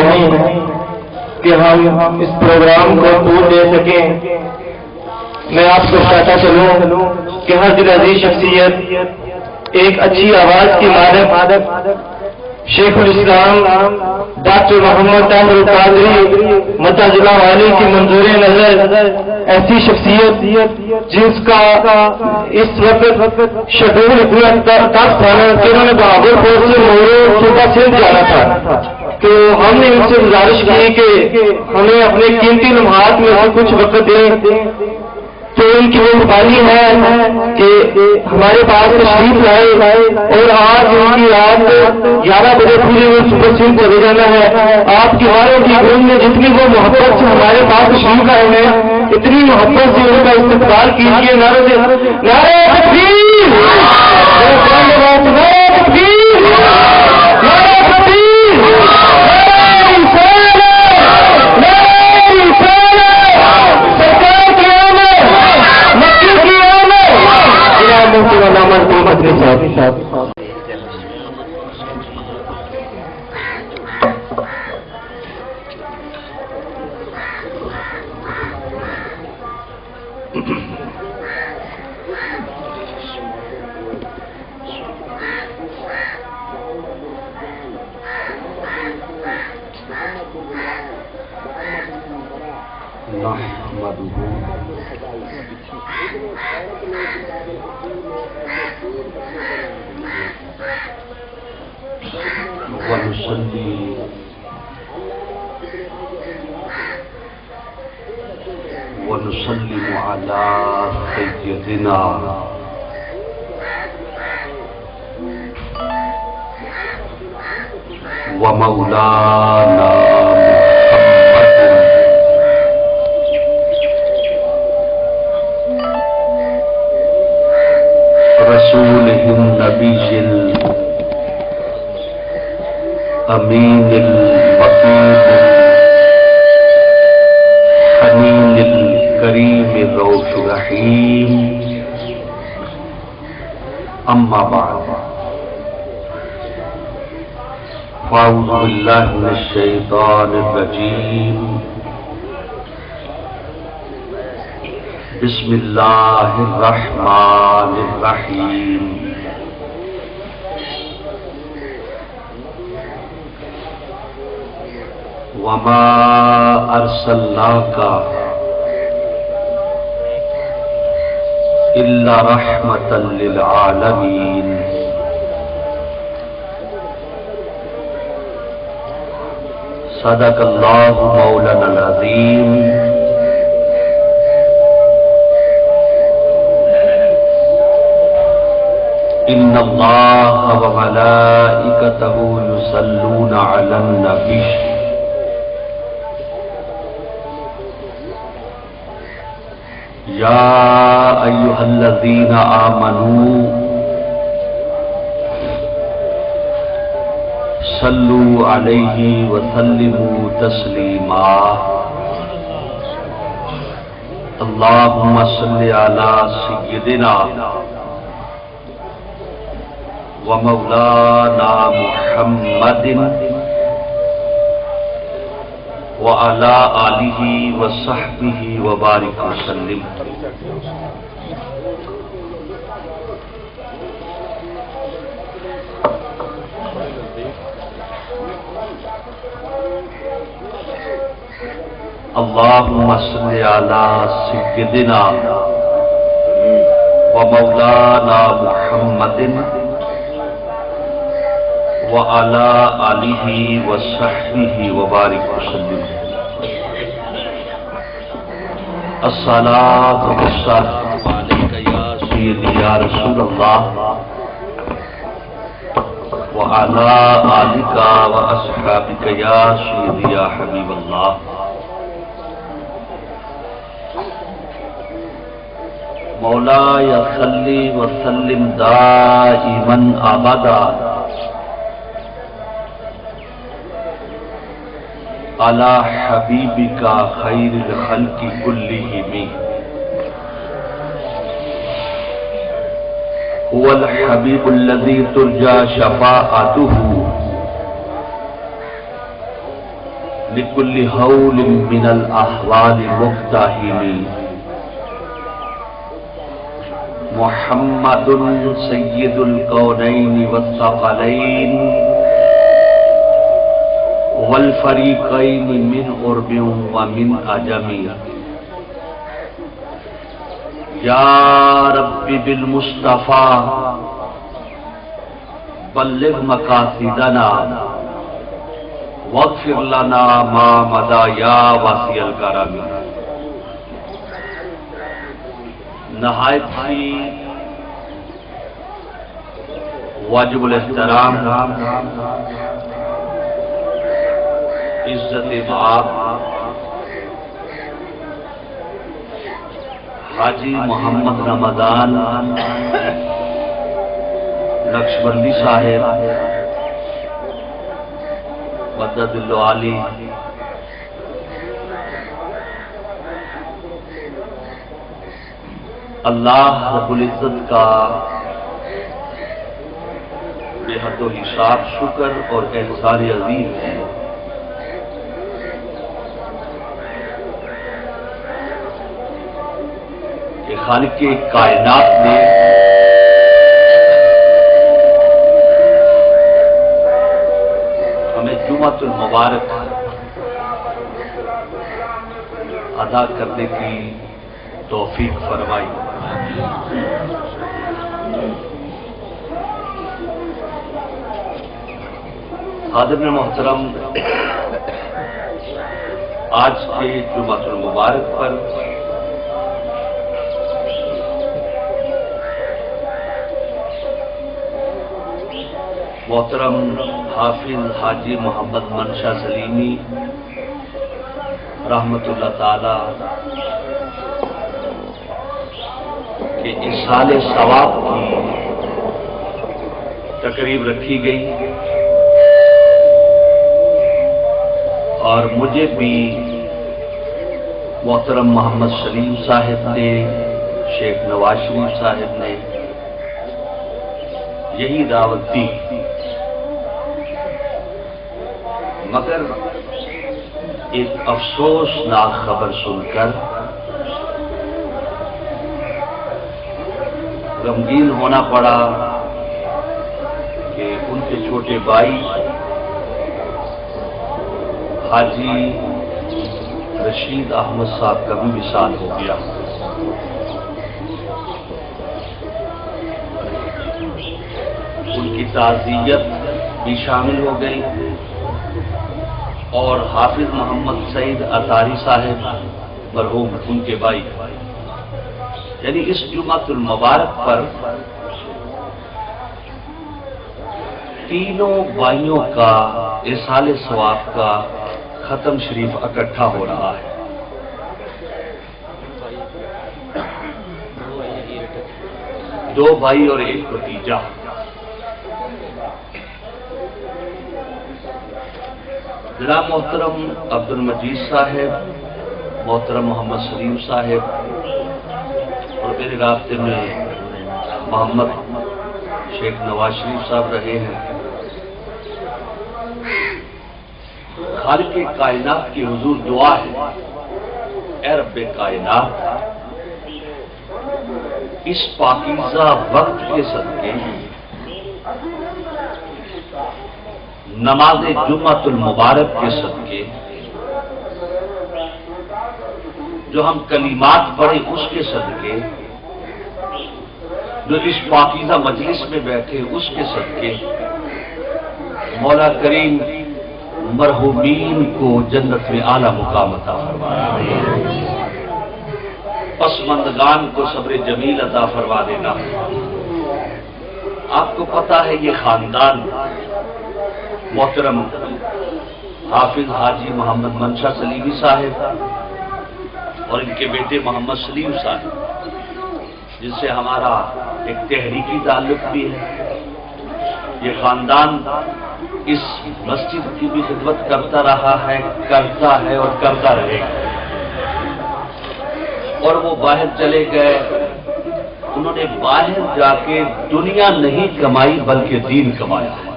نہیں کہ ہم اس پروگرام کو طول دے سکیں. میں آپ کو بتاتا چلوں کہ ہر دل عزیز شخصیت ایک اچھی آواز کی مالک شیخ الاسلام ڈاکٹر محمد طاہر القادری مدد اللہ علیہ کی منظور نظر ایسی شخصیت جس کا اس وقت شیڈول اتنا تھا کہ انہوں نے بہادر پور سے مورو صوبہ سندھ جانا تھا. تو ہم نے ان سے گزارش کی کہ ہمیں اپنے قیمتی لمحات میں سے کچھ وقت دیں. تو ان کی وہ مہربانی ہے کہ ہمارے پاس تشریف لائے اور آج ان کی رات 11 بجے پوری وہ سپر سنگھ کو لے جانا ہے. آپ کی ہاروں کی گون میں جتنی وہ محبت سے ہمارے پاس تشریف لائے ہیں اتنی محبت سے ان کا استقبال کیجیے. نعرے تکبیر، نعرے تکبیر، نعرے تکبیر، نعرے تکبیر، ونسلم على سيدنا ومولانا محمد رسوله النبي الأمين المطيب الحنين الكريم الرؤوف الرحيم. أما بعد فأعوذ بالله من الشيطان الرجيم. بسم الله الرحمن الرحيم. وما أرسلناك إلا رحمة للعالمين. صدق الله مولانا العظيم. إن الله وملائكته يصلون على النبي يا أيها الذين آمنوا صلوا عليه وسلموا تسليما. اللهم صل على سيدنا ومولانا محمد وعلى آلہ وصحبہ وبارک وسلم. اللہم صل علی سیدنا ومولانا محمد وعلى آلہ وصحبہ وبارک وسلم. الصلاۃ والسلام علیک یا سیدی یا رسول اللہ وعلى آلک واصحابک یا سیدی یا حبیب اللہ. مولایا صلی وسلم دائما ابدا علی حبیبک خیر الخلق کلہم. هو الحبیب الذی ترجى شفاعته لكل هول من الأحوال مقتحم محمد سيد الكونين والثقلين والفريقين من قرب ومن عجم يا رب بالمصطفى بلغ مقاصدنا واغفر لنا ما مضى يا واسع الكرم. نہایت ہی واجب الاحترام عزت باب حاجی محمد رمضان نقشبندی صاحب مدد العالی، اللہ رب العزت کا بے حد و حساب شکر اور احسان عظیم ہے کہ خالق کائنات نے ہمیں جمعۃ المبارک ادا کرنے کی توفیق فرمائی. حاضرین محترم، آج کے جمعۃ المبارک پر محترم حافظ حاجی محمد منشا سلیمی رحمت اللہ تعالی کہ اصحال ثواب کی تقریب رکھی گئی اور مجھے بھی محترم محمد سلیم صاحب نے، شیخ نواز شریف صاحب نے یہی دعوت دی، مگر ایک افسوسناک خبر سن کر غمگین ہونا پڑا کہ ان کے چھوٹے بھائی حاجی رشید احمد صاحب کا بھی وصال ہو گیا. ان کی تعزیت بھی شامل ہو گئی اور حافظ محمد سعید اطاری صاحب مرحوم ان کے بھائی، یعنی اس جمعۃ المبارک پر تینوں بھائیوں کا اصحال ثواب کا ختم شریف اکٹھا ہو رہا ہے. دو بھائی اور ایک بھتیجا. جناب محترم عبد المجید صاحب، محترم محمد سلیم صاحب اور میرے رابطے میں محمد شیخ نواز شریف صاحب رہے ہیں. خالق کائنات کی حضور دعا ہے، اے رب کائنات اس پاکیزہ وقت کے صدقے نماز جمعۃ المبارک کے صدقے جو ہم کلمات پڑھے اس کے صدقے، جو اس پاکیزہ مجلس میں بیٹھے اس کے صدقے، مولا کریم مرحومین کو جنت میں اعلیٰ مقام عطا فرمائے، پسماندگان کو صبر جمیل عطا فرما دینا. آپ کو پتا ہے یہ خاندان محترم حافظ حاجی محمد منشا سلیمی صاحب اور ان کے بیٹے محمد سلیم صاحب، جن سے ہمارا ایک تحریکی تعلق بھی ہے، یہ خاندان اس مسجد کی بھی خدمت کرتا رہا ہے، کرتا ہے اور کرتا رہے گا. اور وہ باہر چلے گئے، انہوں نے باہر جا کے دنیا نہیں کمائی بلکہ دین کمایا ہے.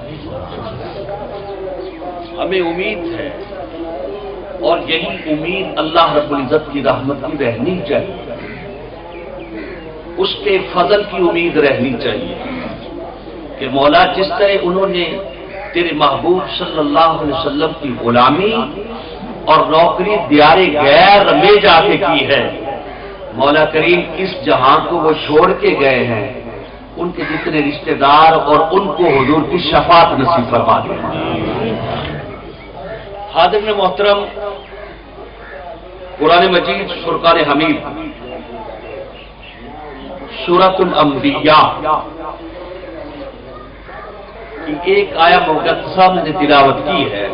ہمیں امید ہے اور یہی امید اللہ رب العزت کی رحمت کی رہنی چاہیے، اس کے فضل کی امید رہنی چاہیے کہ مولا جس طرح انہوں نے تیرے محبوب صلی اللہ علیہ وسلم کی غلامی اور نوکری دیار غیر میں جا کے کی ہے، مولا کریم اس جہاں کو وہ چھوڑ کے گئے ہیں، ان کے جتنے رشتہ دار اور ان کو حضور کی شفاعت نصیب فرما دے۔ حاضرین محترم، قرآن مجید فرقان حمید سورۃ الانبیاء کی ایک آیہ مقدسہ میں نے تلاوت کی ہے،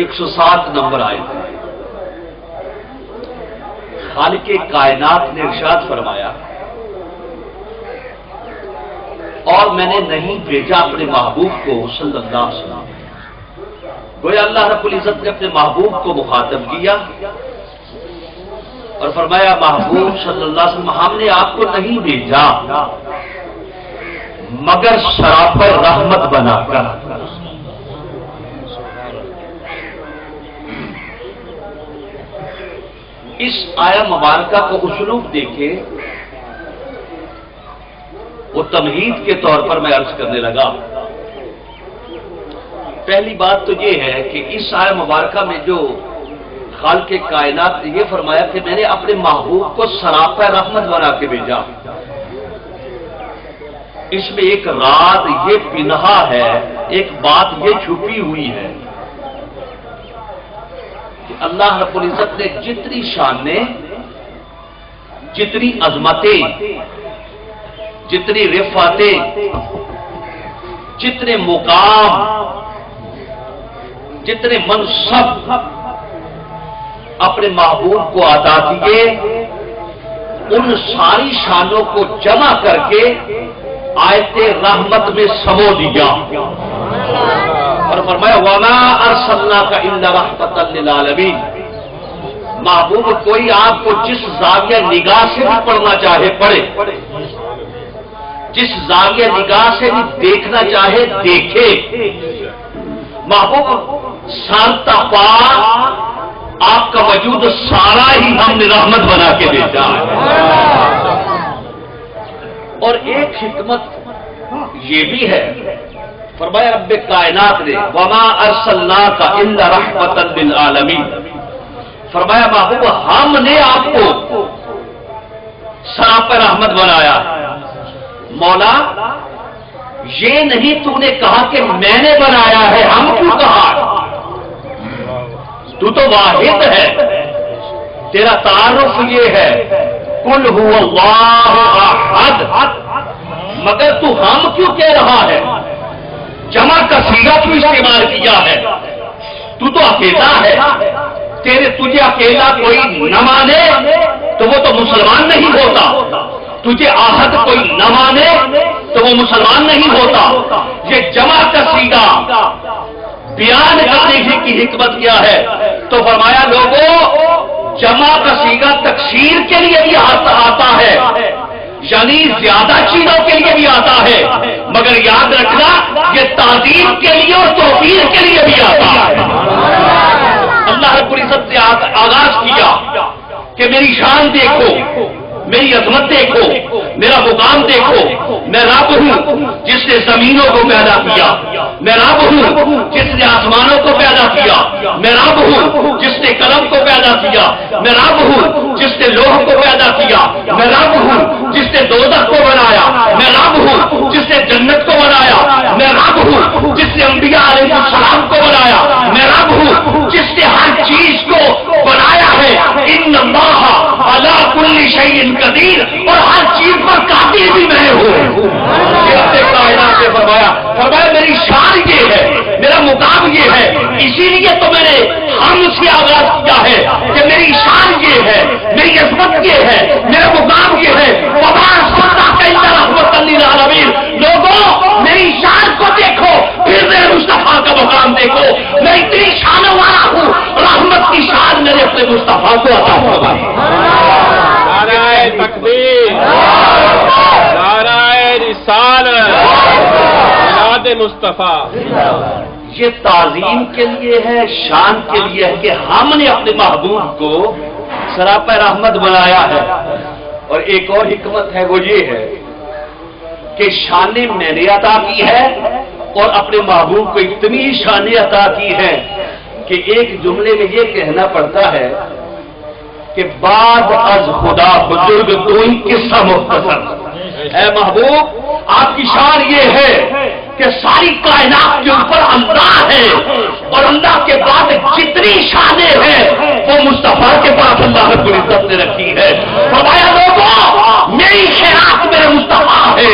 107 نمبر آیت ہے۔ خالق کائنات نے ارشاد فرمایا، اور میں نے نہیں بھیجا اپنے محبوب کو صلی اللہ علیہ وسلم۔ گویا اللہ رب العزت نے اپنے محبوب کو مخاطب کیا اور فرمایا، محبوب صلی اللہ علیہ وسلم ہم نے آپ کو نہیں بھیجا مگر سراپر رحمت بنا کر۔ اس آیہ مبارکہ کو اسلوب دیکھے، وہ تمہید کے طور پر میں عرض کرنے لگا۔ پہلی بات تو یہ ہے کہ اس آیہ مبارکہ میں جو خالق کائنات نے یہ فرمایا کہ میں نے اپنے محبوب کو سراپا رحمت بنا کے بھیجا، اس میں ایک راز یہ پنہا ہے، ایک بات یہ چھپی ہوئی ہے کہ اللہ رب العزت نے جتنی شانیں، جتنی عظمتیں، جتنی رفعتیں، جتنے مقام، جتنے منصب اپنے محبوب کو عطا کیے، ان ساری شانوں کو جمع کر کے آیت رحمت میں سمو دیا اور فرمایا، وَمَا أَرْسَلْنَاكَ إِلَّا رَحْمَةً لِّلْعَالَمِينَ۔ محبوب کوئی آپ کو جس زاویہ نگاہ سے بھی پڑھنا چاہے پڑھے، جس زاویہ نگاہ سے بھی دیکھنا چاہے دیکھے۔ محبوب سارتا پا آپ کا وجود سارا ہی ہم نے رحمت بنا کے بھیجا ہے۔ اور ایک حکمت یہ بھی ہے، فرمایا رب کائنات نے، وَمَا أَرْسَلْنَاكَ إِلَّا رَحْمَةً لِّلْعَالَمِينَ۔ فرمایا محبوب ہم نے آپ کو سراپا رحمت بنایا۔ مولا یہ نہیں تو نے کہا کہ میں نے بنایا ہے، ہم کیوں کہا؟ تو واحد ہے، تیرا تعارف یہ ہے، قُلْ هُوَ اللَّهُ أَحَدٌ، مگر تو ہم کیوں کہہ رہا ہے؟ جمع کا صیغہ کیوں استعمال کیا ہے؟ تو اکیلا ہے، تجھے اکیلا کوئی نہ مانے تو وہ تو مسلمان نہیں ہوتا، تجھے آہد کوئی نہ مانے تو وہ مسلمان نہیں ہوتا۔ یہ جمع کا صیغہ بیان کرنے کی حکمت کیا ہے؟ تو فرمایا لوگوں، جمع کا صیغہ تکثیر کے لیے بھی آتا ہے، یعنی زیادہ چیزوں کے لیے بھی آتا ہے، مگر یاد رکھنا یہ تعظیم کے لیے اور توفیر کے لیے بھی آتا ہے۔ اللہ رب العزت نے آغاز کیا کہ میری شان دیکھو، میری عظمت دیکھو، میرا مقام دیکھو، میں رب ہوں جس نے زمینوں کو پیدا کیا، میں رب ہوں جس نے آسمانوں کو پیدا کیا، میں رب ہوں جس نے قلم کو پیدا کیا، میں رب ہوں جس نے لوح کو پیدا کیا، میں رب ہوں جس نے دوزخ کو بنایا، میں رب ہوں جس نے جنت کو بنایا، میں رب ہوں جس نے انبیاء علیہ السلام کو بنایا، میں رب ہوں جس نے ہر چیز کو بنایا ہے۔ ان اللہ علی کل شیء قدیر، اور ہر چیز پر قادر بھی میں ہوں۔ کائنات نے فرمایا میری شان یہ ہے، میرا مقام یہ ہے، اسی لیے تو میں نے ہم سے آغاز کیا ہے کہ میری شان یہ ہے، میری عظمت یہ ہے، میرا مقام یہ ہے۔ وَمَا أَرْسَلْنَاكَ إِلَّا رَحْمَةً لِّلْعَالَمِينَ۔ لوگوں میری شان کو دیکھو، پھر میرے مصطفیٰ کا مقام دیکھو۔ میں اتنی شانوں والا ہوں، رحمت کی شان میرے اپنے مصطفیٰ کو عطا فرمائی۔ نعرہ تکبیر، نعرہ رسالت، میلاد مصطفیٰ۔ یہ تعظیم کے لیے ہے، شان کے لیے ہے کہ ہم نے اپنے محبوب کو سراپا رحمت بنایا ہے۔ اور ایک اور حکمت ہے، وہ یہ ہے کہ شان میں نے عطا کی ہے اور اپنے محبوب کو اتنی شان عطا کی ہے کہ ایک جملے میں یہ کہنا پڑتا ہے کہ بعد از خدا بزرگ تو ہی قصہ مختصر۔ اے محبوب، آپ کی شان یہ ہے کہ ساری کائنات کے اوپر اللہ ہے، اور اللہ کے بعد جتنی شانیں ہیں وہ مصطفیٰ کے پاس اللہ رب العزت نے رکھی ہے۔ فرمایا لوگوں، میری خیرات میرے مصطفیٰ ہے،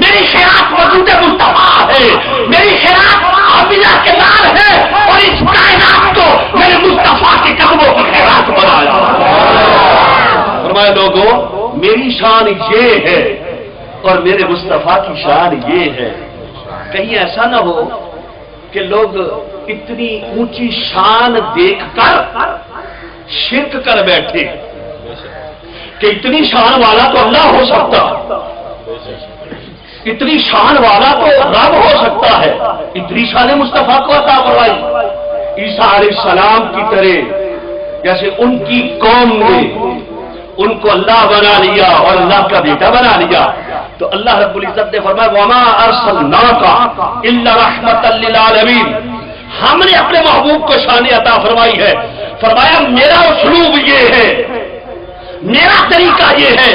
میری خیرات وجود مصطفیٰ ہے، میری خیرات آمینہ کے نام ہے، اور اس کائنات کو میرے مصطفیٰ کے قدموں کی خیرات بنایا۔ فرمایا لوگوں، میری شان یہ ہے اور میرے مصطفیٰ کی شان یہ ہے۔ کہیں ایسا نہ ہو کہ لوگ اتنی اونچی شان دیکھ کر شرک کر بیٹھے کہ اتنی شان والا تو اللہ ہو سکتا، اتنی شان والا تو رب ہو سکتا ہے، اتنی شان مصطفیٰ کو عطا فرمائی۔ عیسیٰ علیہ السلام کی طرح جیسے ان کی قوم نے ان کو اللہ بنا لیا اور اللہ کا بیٹا بنا لیا، تو اللہ رب العزت نے فرمایا وَمَا أَرْسَلْنَاكَ إِلَّا رَحْمَةً لِّلْعَالَمِينَ۔ ہم نے اپنے محبوب کو شان عطا فرمائی ہے۔ فرمایا میرا اسلوب یہ ہے، میرا طریقہ یہ ہے،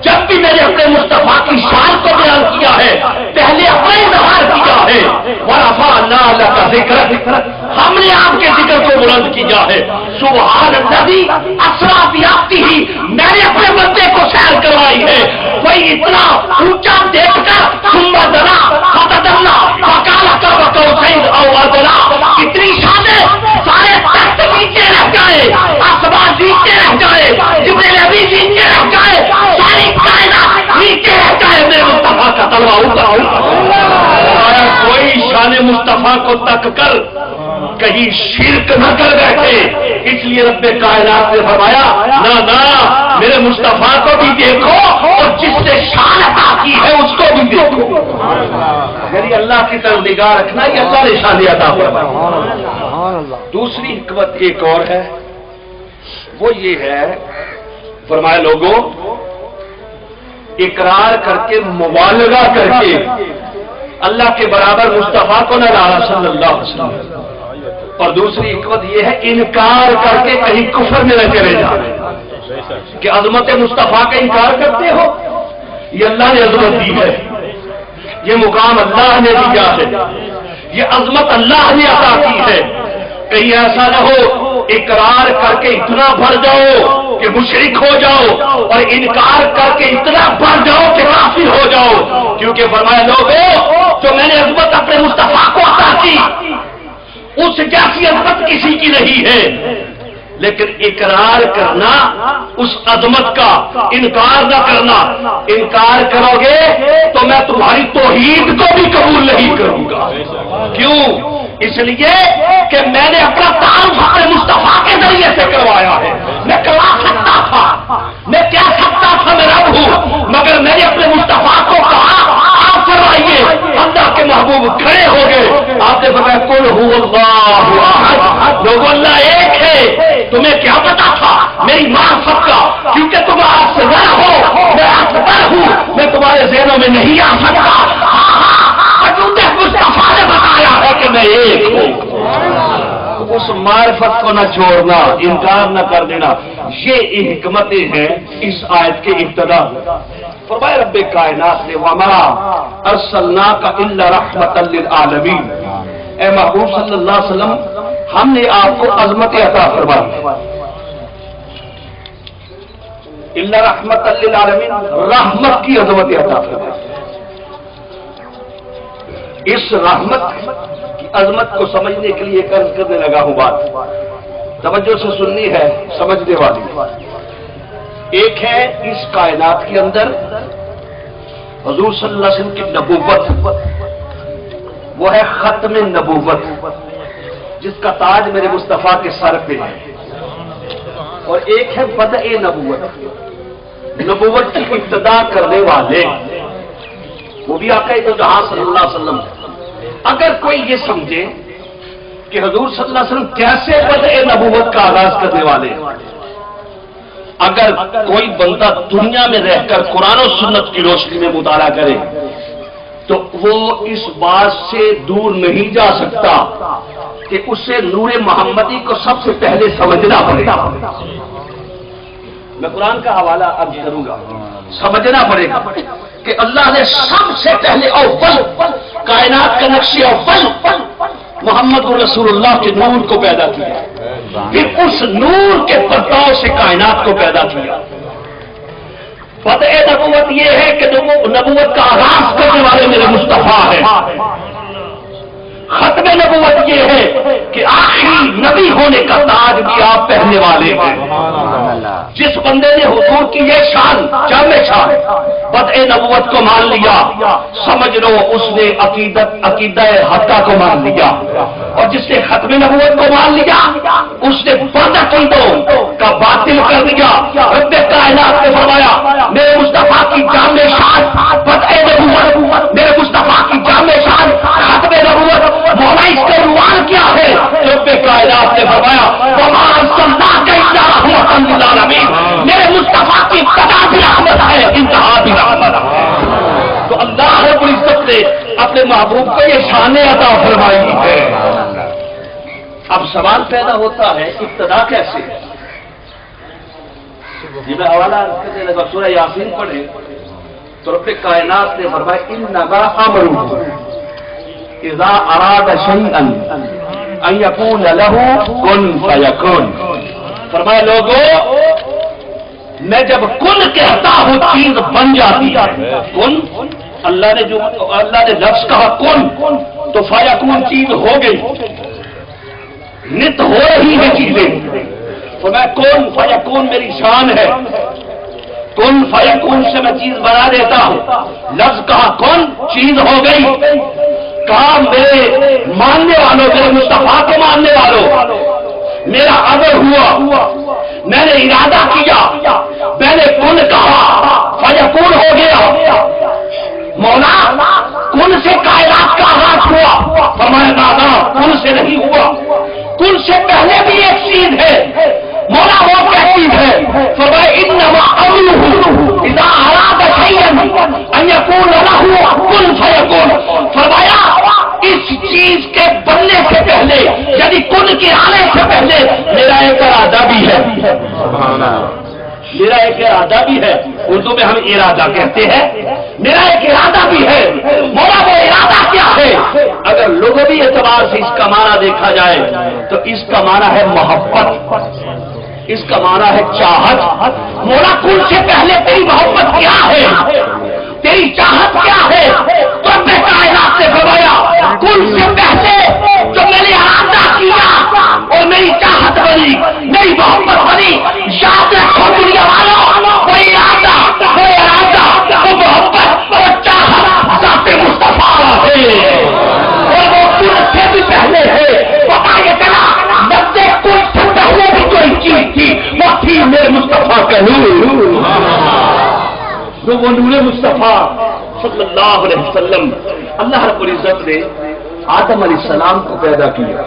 جب بھی میں نے اپنے مصطفیٰ کی شان کو بیان کیا ہے پہلے اپنا اظہار کیا ہے، وَرَفَعْنَا لَكَ ذِكْرَكَ، ہم نے آپ کے ذکر کو بلند کیا ہے۔ سبحان الذی اسریٰ بعبدہ، میں نے اپنے بندے کو سیر کروائی ہے۔ کوئی اتنا اونچا دیکھ کر ثم دنا فتدلى فقال قاب قوسین او ادنی، اتنی شانیں، سارے تخت نیچے رہ جائے، آسمان نیچے رہ جائے، جبریل ابھی نیچے رہ جائے، ساری کائنات نیچے رہ جائے، میرے مصطفیٰ کا طلوع اوپر ہوگا۔ کوئی شان مصطفیٰ کو تک کر کہیں شرک نہ کر بیٹھے، اس لیے رب کائنات نے فرمایا نہ میرے مصطفیٰ کو بھی دیکھو اور جس نے شان عطا کی ہے اس کو بھی دیکھو۔ یعنی اللہ کی طرف نگاہ رکھنا، یہ اللہ نے شان عطا فرمائی۔ دوسری حکمت ایک اور ہے، وہ یہ ہے، فرمایا لوگوں اقرار کر کے مبالغہ کر کے اللہ کے برابر مصطفیٰ کو نہ لانا صلی اللہ علیہ وسلم، اور دوسری حکمت یہ ہے انکار کر کے کہیں کفر میں نہ چلے جانے کہ عظمت مصطفیٰ کا انکار کرتے ہو، یہ اللہ نے عظمت دی ہے، یہ مقام اللہ نے دیا ہے، یہ عظمت اللہ نے عطا کی ہے۔ کہیں ایسا نہ ہو اقرار کر کے اتنا بڑھ جاؤ کہ مشرک ہو جاؤ اور انکار کر کے اتنا بڑھ جاؤ کہ کافر ہو جاؤ، کیونکہ فرمایا لوگوں جو میں نے عظمت اپنے مصطفیٰ کو عطا کی اس جیسی عظمت کسی کی نہیں ہے، لیکن اقرار کرنا اس عظمت کا، انکار نہ کرنا۔ انکار کرو گے تو میں تمہاری توحید کو بھی قبول نہیں کروں گا۔ کیوں؟ اس لیے کہ میں نے اپنا تعارف اپنے مصطفیٰ کے ذریعے سے کروایا ہے۔ میں کروا سکتا تھا، میں کہہ سکتا تھا میں رب ہوں، مگر میں نے اپنے مصطفیٰ کو کہا آپ فرمائیے، اللہ کے محبوب کھڑے ہو گئے، آپ نے فرمایا قل هو اللہ احد، لوگوں اللہ ایک ہے۔ تمہیں کیا پتا تھا میری معرفت کا؟ کیونکہ تم اصغر ہو، میں اکبر ہوں، میں تمہارے ذہنوں میں نہیں آ سکتا۔ مصطفیٰ نے بتایا ہے کہ میں ایک ہوں۔ اس معرفت کو نہ چھوڑنا، انکار نہ کر دینا، یہ حکمتیں ہیں اس آیت کے ابتدا میں۔ فرمایا رب کائنات نے وَمَا أَرْسَلْنَاكَ إِلَّا رَحْمَةً لِّلْعَالَمِينَ، اے محبوب صلی اللہ علیہ وسلم ہم نے آپ کو عظمت عطا فرمائی۔ إِلَّا رَحْمَةً لِّلْعَالَمِينَ، رحمت کی عظمت عطا فرمائی۔ اس رحمت کی عظمت کو سمجھنے کے لیے عرض کرنے لگا ہوں بات، توجہ سے سننی ہے، سمجھنے والی۔ ایک ہے اس کائنات کے اندر حضور صلی اللہ علیہ وسلم کی نبوت، وہ ہے ختم نبوت جس کا تاج میرے مصطفیٰ کے سر پہ ہے، اور ایک ہے بدء نبوت، نبوت کی ابتدا کرنے والے، وہ بھی آقا دو جہاں صلی اللہ علیہ وسلم۔ اگر کوئی یہ سمجھے کہ حضور صلی اللہ علیہ وسلم کیسے بدء نبوت کا آغاز کرنے والے ہیں۔ اگر کوئی بندہ دنیا میں رہ کر قرآن و سنت کی روشنی میں مطالعہ کرے تو وہ اس بات سے دور نہیں جا سکتا کہ اسے نور محمدی کو سب سے پہلے سمجھنا پڑے گا۔ میں قرآن کا حوالہ اب کروں گا، سمجھنا پڑے گا کہ اللہ نے سب سے پہلے اول کائنات کا نقش اول محمد رسول اللہ کے نور کو پیدا کیا، پھر اس نور کے پرتاؤ سے کائنات کو پیدا کیا۔ بدء نبوت یہ ہے کہ نبوت کا آغاز کرنے والے میرے مصطفیٰ ہیں۔ ختم نبوت یہ ہے کہ آخری نبی ہونے کا تاج بھی آپ پہننے والے ہیں۔ جس بندے نے حضور کی یہ شان جامع شان بدء نبوت کو مان لیا، سمجھ لو اس نے عقیدہ حقہ کو مان لیا، اور جس نے ختم نبوت کو مان لیا اس نے بعد عقیدوں کا باطل کر دیا۔ رب کائنات نے فرمایا میرے مصطفیٰ کی جامع شان بدء نبوت، میرے مصطفیٰ کی جامع شان ختم نبوت، مولا اس کا عنوان کیا ہے؟ رب کائنات نے فرمایا وما ارسلناک الا رحمۃ للعالمین، میرے مصطفیٰ کی ابتدا بھی رحمت ہے، انتہا بھی رحمت ہے۔ تو اللہ رب العزت نے اپنے محبوب کو یہ شان عطا فرمائی ہے۔ اب سوال پیدا ہوتا ہے ابتدا کیسے؟ جب میں حوالہ کرنے لگا سورہ یاسین پڑھے تو رب کائنات نے فرمایا انما امرہ اذا اراد شیئا ان یقول له کن فیکن۔ فرمایا لوگوں میں جب کن کہتا ہوں چیز بن جاتی ہے۔ کن اللہ نے لفظ کہا کن تو فیکون چیز ہو گئی، نت ہو رہی ہے چیزیں۔ فرمایا کن فیکون میری شان ہے، کن فیکون سے میں چیز بنا دیتا ہوں۔ لفظ کہا کن چیز ہو گئی۔ کہا میرے ماننے والوں، میرے مصطفیٰ کو ماننے والوں، میرا امر ہوا، میں نے ارادہ کیا، میں نے کن کہا فیکون ہو گیا۔ مولا کن سے کائنات کا آغاز ہوا، فرمایا دادا کن سے نہیں ہوا، کن سے پہلے بھی ایک چیز ہے۔ مولا وہ کیا چیز ہے؟ فرمایا انما امرہ اذا اراد شیئا ان یقول له کن فیکون۔ فرمایا اس چیز کے بننے سے پہلے، یعنی کن کے آنے سے پہلے میرا ایک ارادہ بھی ہے، میرا ایک ارادہ بھی ہے۔ اردو میں ہم ارادہ کہتے ہیں، میرا ایک ارادہ بھی ہے۔ مولا وہ ارادہ کیا ہے؟ اگر لغوی اعتبار سے اس کا معنی دیکھا جائے تو اس کا معنی ہے محبت، اس کا معنی ہے چاہت۔ مولا کن سے پہلے تیری محبت کیا ہے، تیری چاہت کیا ہے؟ تو اپنے کائنات سے فرمایا کن سے پہلے جو میں نے ارادہ کیا اور میری چاہت بنی، میری محبت بنی، یاد رکھو دنیا والوں، وہ ارادہ، وہ ارادہ، وہ محبت، وہ چاہت ذات مصطفیٰ ہے، اور وہ کن سے بھی پہلے ہے۔ پتا یہ چلا نبے کن سے پہلے بھی کوئی چیز تھی، وہ تھی میرے مصطفیٰ کا نور، وہ نور مصطفیٰ صلی اللہ علیہ وسلم۔ اللہ رب العزت نے آدم علیہ السلام کو پیدا کیا،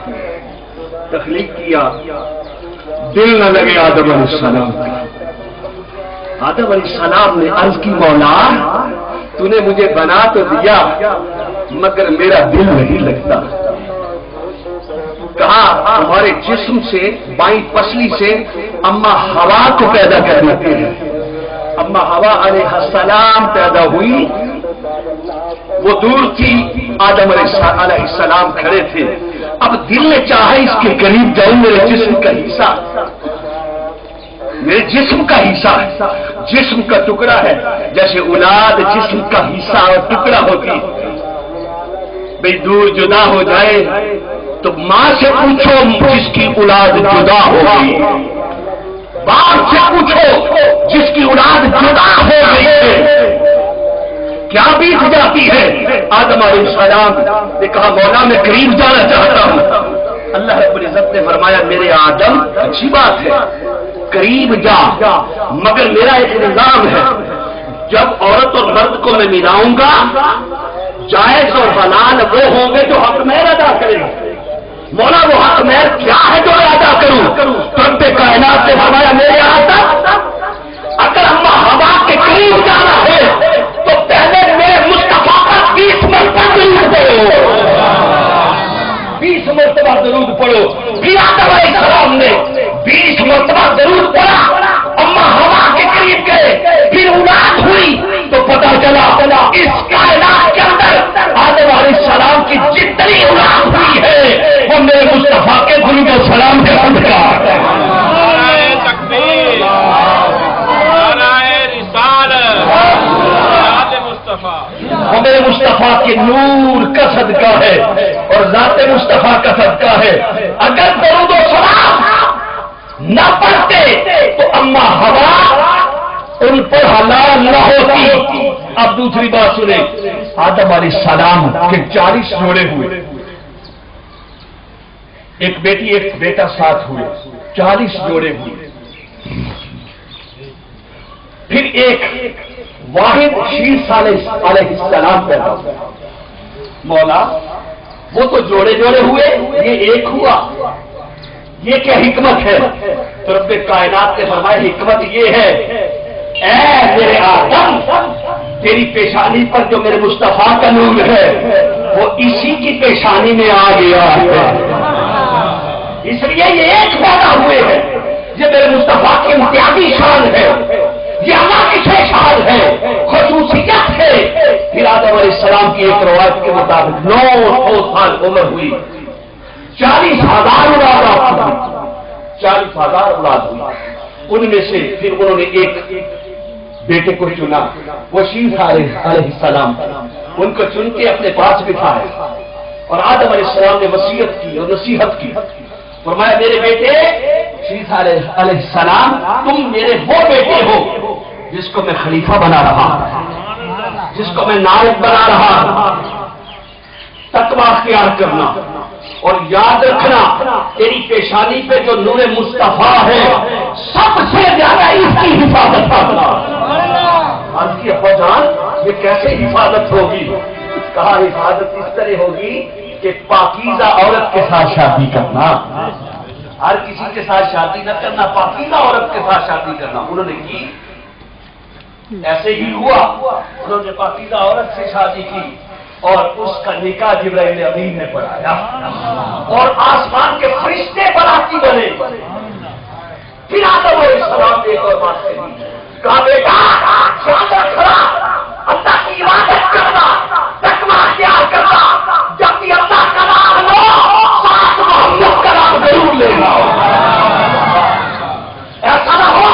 تخلیق کیا، دل نہ لگے آدم علیہ السلام کا۔ آدم علیہ السلام نے عرض کی مولا تو نے مجھے بنا تو دیا مگر میرا دل نہیں لگتا۔ کہا ہمارے جسم سے بائیں پسلی سے اما ہوا کو پیدا کر دیتے ہیں۔ اما ہوا علیہ السلام پیدا ہوئی، وہ دور تھی، آدم علیہ السلام کھڑے تھے۔ اب دل نے چاہا اس کے قریب جاؤں، میرے جسم کا حصہ، میرے جسم کا حصہ ہے، جسم کا ٹکڑا ہے، جیسے اولاد جسم کا حصہ اور ٹکڑا ہوتی، بھئی دور جدا ہو جائے تو ماں سے پوچھو جس کی اولاد جدا ہوگی، باپ سے پوچھو جس کی اولاد جدا ہو گئی ہے کیا بیت جاتی ہے۔ آدم علیہ السلام نے کہا مولا میں قریب جانا چاہتا ہوں۔ اللہ رب العزت نے فرمایا میرے آدم اچھی بات ہے قریب جا، مگر میرا ایک نظام ہے، جب عورت اور مرد کو میں ملاؤں گا جائز اور حلال وہ ہوں گے جو حق میں ادا کریں گے، مولا وہ حق میں کیا ہے جو میں ادا کروں؟ تو رب کائنات نے فرمایا میرے آدم اگر اما ہوا کے قریب جانا ہے تو پہلے میرے مصطفیٰ کا 20 مرتبہ درود پڑھو، 20 مرتبہ درود پڑھو۔ پھر آدم علیہ السلام نے 20 مرتبہ درود پڑھا، اما ہوا کے قریب گئے، پھر اولاد ہوئی تو پتہ چلا اس کائنات کے اندر آدم علیہ السلام کی جتنی اولاد ہوئی ہے وہ میرے مصطفیٰ کے درود و سلام کے صدقہ ہے۔ وہ میرے مصطفیٰ کے نور کا صدقہ ہے اور ذات مصطفیٰ کا صدقہ ہے۔ اگر درود و سلام نہ پڑھتے تو اما ہوا ان پر حلال نہ ہوتی۔ اب دوسری بات سنیں، آدم علیہ السلام کے 40 جوڑے ہوئے، ایک بیٹی ایک بیٹا ساتھ ہوئے، 40 جوڑے ہوئے۔ پھر ایک واحد شیش علیہ السلام پیدا ہوا۔ مولا وہ تو جوڑے جوڑے ہوئے، یہ ایک ہوا، یہ کیا حکمت ہے؟ تو رب کائنات نے فرمایا حکمت یہ ہے اے میرے آدم تیری پیشانی پر جو میرے مصطفیٰ کا نور ہے وہ اسی کی پیشانی میں آ گیا ہے، اس لیے یہ ایک پیدا ہوئے ہیں۔ یہ میرے مصطفیٰ کی امتیازی شان ہے، یہ اللہ کی شان ہے، خصوصیت ہے۔ پھر آدم علیہ السلام کی ایک روایت کے مطابق 900 سال عمر ہوئی، 40,000 اولاد ہوئی، 40,000 اولاد ہوئی۔ ان میں سے پھر انہوں نے ایک بیٹے کو چنا، وہ شیش علیہ السلام، ان کو چن کے اپنے پاس بٹھایا اور آدم علیہ السلام نے وصیت کی اور نصیحت کی۔ فرمایا میرے بیٹے شیش علیہ السلام تم میرے وہ بیٹے ہو جس کو میں خلیفہ بنا رہا، جس کو میں نائب بنا رہا۔ تقویٰ اختیار کرنا اور یاد رکھنا تیری پیشانی پہ جو نور مصطفیٰ ہے سب سے زیادہ اس کی حفاظت کرنا۔ آج کی ابا جان یہ کیسے حفاظت ہوگی؟ کہا حفاظت اس طرح ہوگی کہ پاکیزہ عورت کے ساتھ شادی کرنا، ہر کسی کے ساتھ شادی نہ کرنا، پاکیزہ عورت کے ساتھ شادی کرنا۔ انہوں نے کی، ایسے ہی ہوا، انہوں نے پاکیزہ عورت سے شادی کی اور اس کا نکاح جبرائیل امین نے پڑھایا اور آسمان کے فرشتے باراتی بنے۔ پھر آدم علیہ السلام نے ایک اور بات کہی، کہا بیٹا یاد رکھنا اللہ کی عبادت کرنا، تقویٰ اختیار کرنا، جب بھی اللہ کا نام لو ساتھ محمد کا نام ضرور لینا۔ ایسا نہ ہو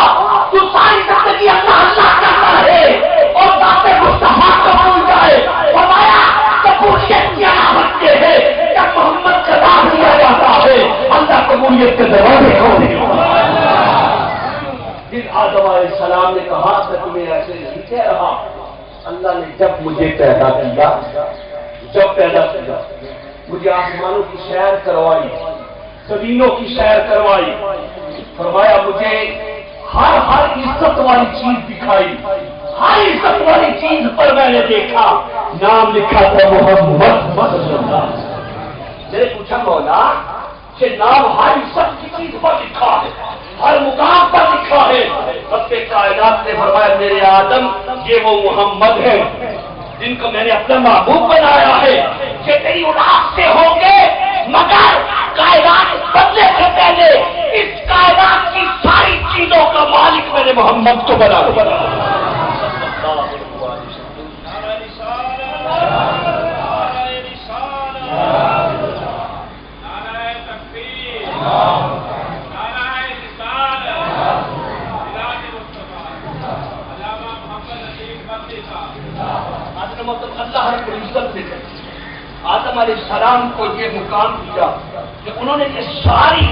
تو ساری زندگی اللہ اللہ کرتا رہے اور ذات مصطفیٰ کو بھول جائے۔ فرمایا قبولیت کی علامت یہ ہے جب محمد کا نام لیا جاتا ہے اللہ قبولیت کے دروازے کھولے۔ پھر آدم علیہ السلام نے کہا کہ تمہیں ایسے نہیں کہہ رہا، اللہ نے جب مجھے پیدا کیا، مجھے آسمانوں کی سیر کروائی، زمینوں کی سیر کروائی، فرمایا مجھے ہر عزت والی چیز دکھائی، ہر عزت والی چیز پر میں نے دیکھا نام لکھا تھا محمد صلی اللہ۔ میں نے پوچھا مولا کہ نام ہر عزت کی چیز پر لکھا ہے، ہر مقام پر لکھا ہے؟ رب کائنات نے فرمایا میرے آدم یہ وہ محمد ہے جن کو میں نے اپنا محبوب بنایا ہے، کہ تیری اولاد سے ہوں گے مگر کائنات بدلے سے پہلے اس کائنات کی ساری چیزوں کا مالک میں نے محمد کو بنا دیا۔ اللہ رب العزت نے آدم علیہ السلام کو یہ مقام دیا کہ انہوں نے یہ ساری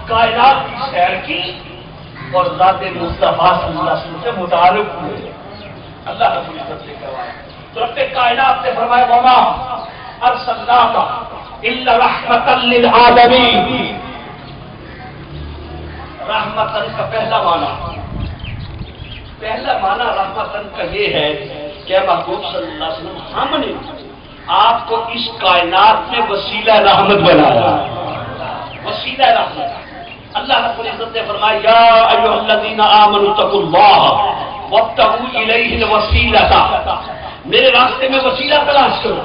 کائنات کی سیر کی اور ذات مصطفیٰ صلی اللہ علیہ وسلم سے متعارف ہوئے۔ اللہ رب العزت نے کہا تو رب کائنات نے فرمایا وما ارسلناک الا رحمتا للعالمین۔ رحمتن کا پہلا معنی رحمتن کا یہ ہے کہ محبوب صلی اللہ علیہ وسلم ہم نے آپ کو اس کائنات میں وسیلہ رحمت بنایا۔ وسیلہ رحمت۔ اللہ رب العزت نے فرمایا یا ایھا الذین آمنوا اتقوا اللہ وابتغوا الیہ الوسیلۃ، میرے راستے میں وسیلہ تلاش کرو۔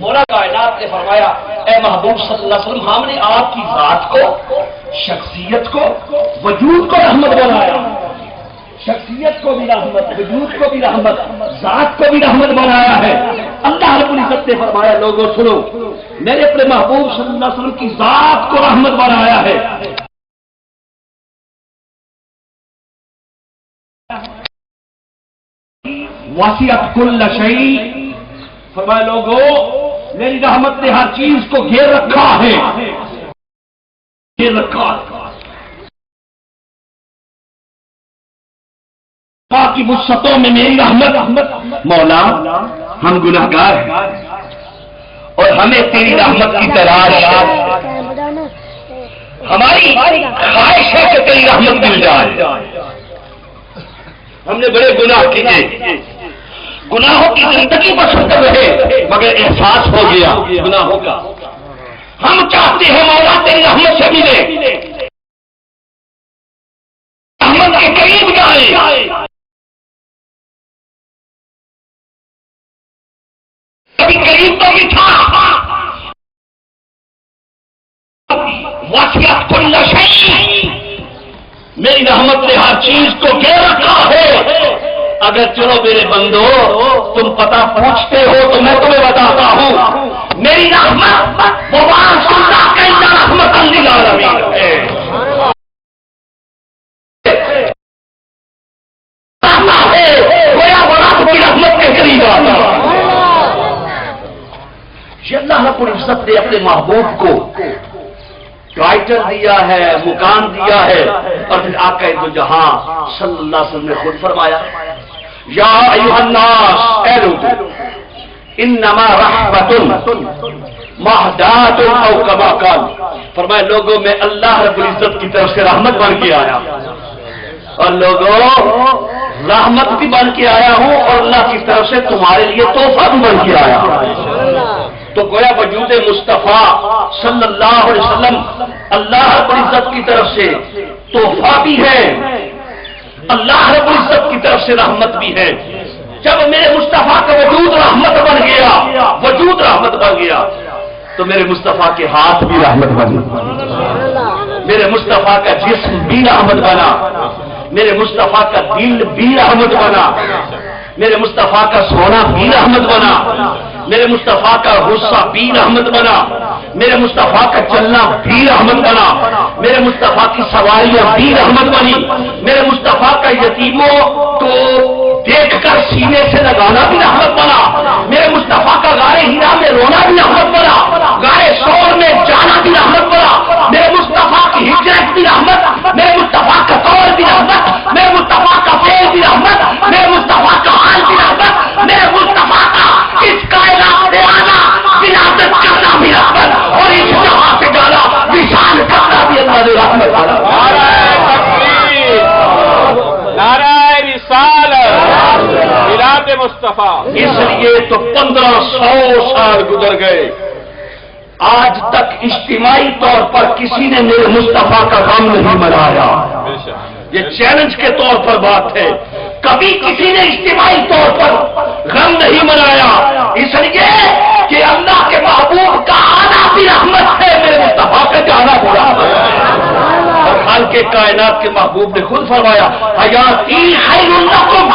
مولا کائنات نے فرمایا اے محبوب صلی اللہ علیہ وسلم، ہم نے آپ کی ذات کو، شخصیت کو، وجود کو رحمت بنایا، شخصیت کو بھی رحمت، وجود کو بھی رحمت، ذات کو بھی رحمت بنایا ہے۔ اللہ رب العزت نے فرمایا لوگوں سنو، میرے اپنے محبوب صلی اللہ علیہ وسلم کی ذات کو رحمت بنایا ہے۔ وسعت کل شیء، فرمایا لوگوں میری رحمت نے ہر چیز کو گھیر رکھا ہے، گھیر رکھا ہے۔ باقی وسعتوں میں میری رحمت، مولا ہم گناہگار ہیں اور ہمیں تیری رحمت کی تلاش ہے، ہماری خواہش ہے کہ تیری رحمت مل جائے۔ ہم نے بڑے گناہ کیے، گناہوں کی زندگی بسر کر رہے، مگر احساس ہو گیا گناہوں کا۔ ہم چاہتے ہیں مولا تیری رحمت سے ملے، رحمت کے قریب جائیں۔ کبھی قریب تو بھی تھا، وسعت کل شیء، میری رحمت نے ہر چیز کو گھیر رکھا ہے۔ اگر چلو میرے بندو تم پتہ پوچھتے ہو تو میں تمہیں بتاتا ہوں، میری رحمت وہ واسع اللہ کا رحمت للعالمین ہے۔ گویا وہ رب کی رحمت کے قریب آتا ہے۔ یہ اللہ رب العزت نے اپنے محبوب کو ٹائٹل دیا ہے، مقام دیا ہے، اور پھر آقا دو جہاں صلی اللہ علیہ وسلم نے خود فرمایا یا ایھا الناس، اے لوگو انما رحمت مہدات او کما قال، فرمایا لوگوں میں اللہ رب العزت کی طرف سے رحمت بن کے آیا، اور لوگوں رحمت بھی بن کے آیا ہوں اور اللہ کی طرف سے تمہارے لیے تحفہ بھی بن کے آیا۔ تو گویا وجود مصطفیٰ صلی اللہ علیہ وسلم اللہ رب العزت کی طرف سے تحفہ بھی ہے، اللہ رب العزت کی طرف سے رحمت بھی ہے۔ جب میرے مصطفیٰ کا وجود رحمت بن گیا، وجود رحمت بن گیا، تو میرے مصطفیٰ کے ہاتھ بھی رحمت بنے، میرے مصطفیٰ کا جسم بھی رحمت بنا، میرے مصطفیٰ کا دل بھی رحمت بنا، میرے مصطفیٰ کا سونا بھی رحمت بنا، میرے مصطفیٰ کا غصہ بھی رحمت بنا، میرے مصطفیٰ کا چلنا بھی رحمت بنا، میرے مصطفیٰ کی سواریاں بھی رحمت بنی، میرے مصطفیٰ کا یتیموں کو دیکھ کر سینے سے لگانا بھی رحمت بنا، میرے مصطفیٰ کا غار ہیرا میں رونا بھی رحمت بنا، غار سور میں جانا بھی رحمت بنا، میرے مصطفیٰ کی ہجرت بھی رحمت، میرے مصطفیٰ کا طور بھی رحمت، میرے مصطفیٰ کا فعل بھی رحمت، میرے مصطفیٰ کا حال بھی رحمت، میرے مصطفیٰ کا اس کائنات میں آنا ولادت کرنا بھی رحمت، اور اس جہاں سے جانا وصال کرنا بھی اللہ نے رحمت والا۔ نعرہ تکبیر، نعرہ رسالت، میلاد مصطفیٰ۔ اس لیے تو 1500 سال گزر گئے، آج تک اجتماعی طور پر کسی نے میرے مصطفیٰ کا غم نہیں منایا۔ یہ چیلنج کے طور پر بات ہے، کبھی کسی نے اجتماعی طور پر غم نہیں منایا، اس لیے کہ اللہ کے محبوب کا آنا بھی رحمت ہے، میرے مصطفیٰ کا جانا برا ہے۔ اور خالق کائنات کے محبوب نے خود فرمایا حیاتی خیر لکم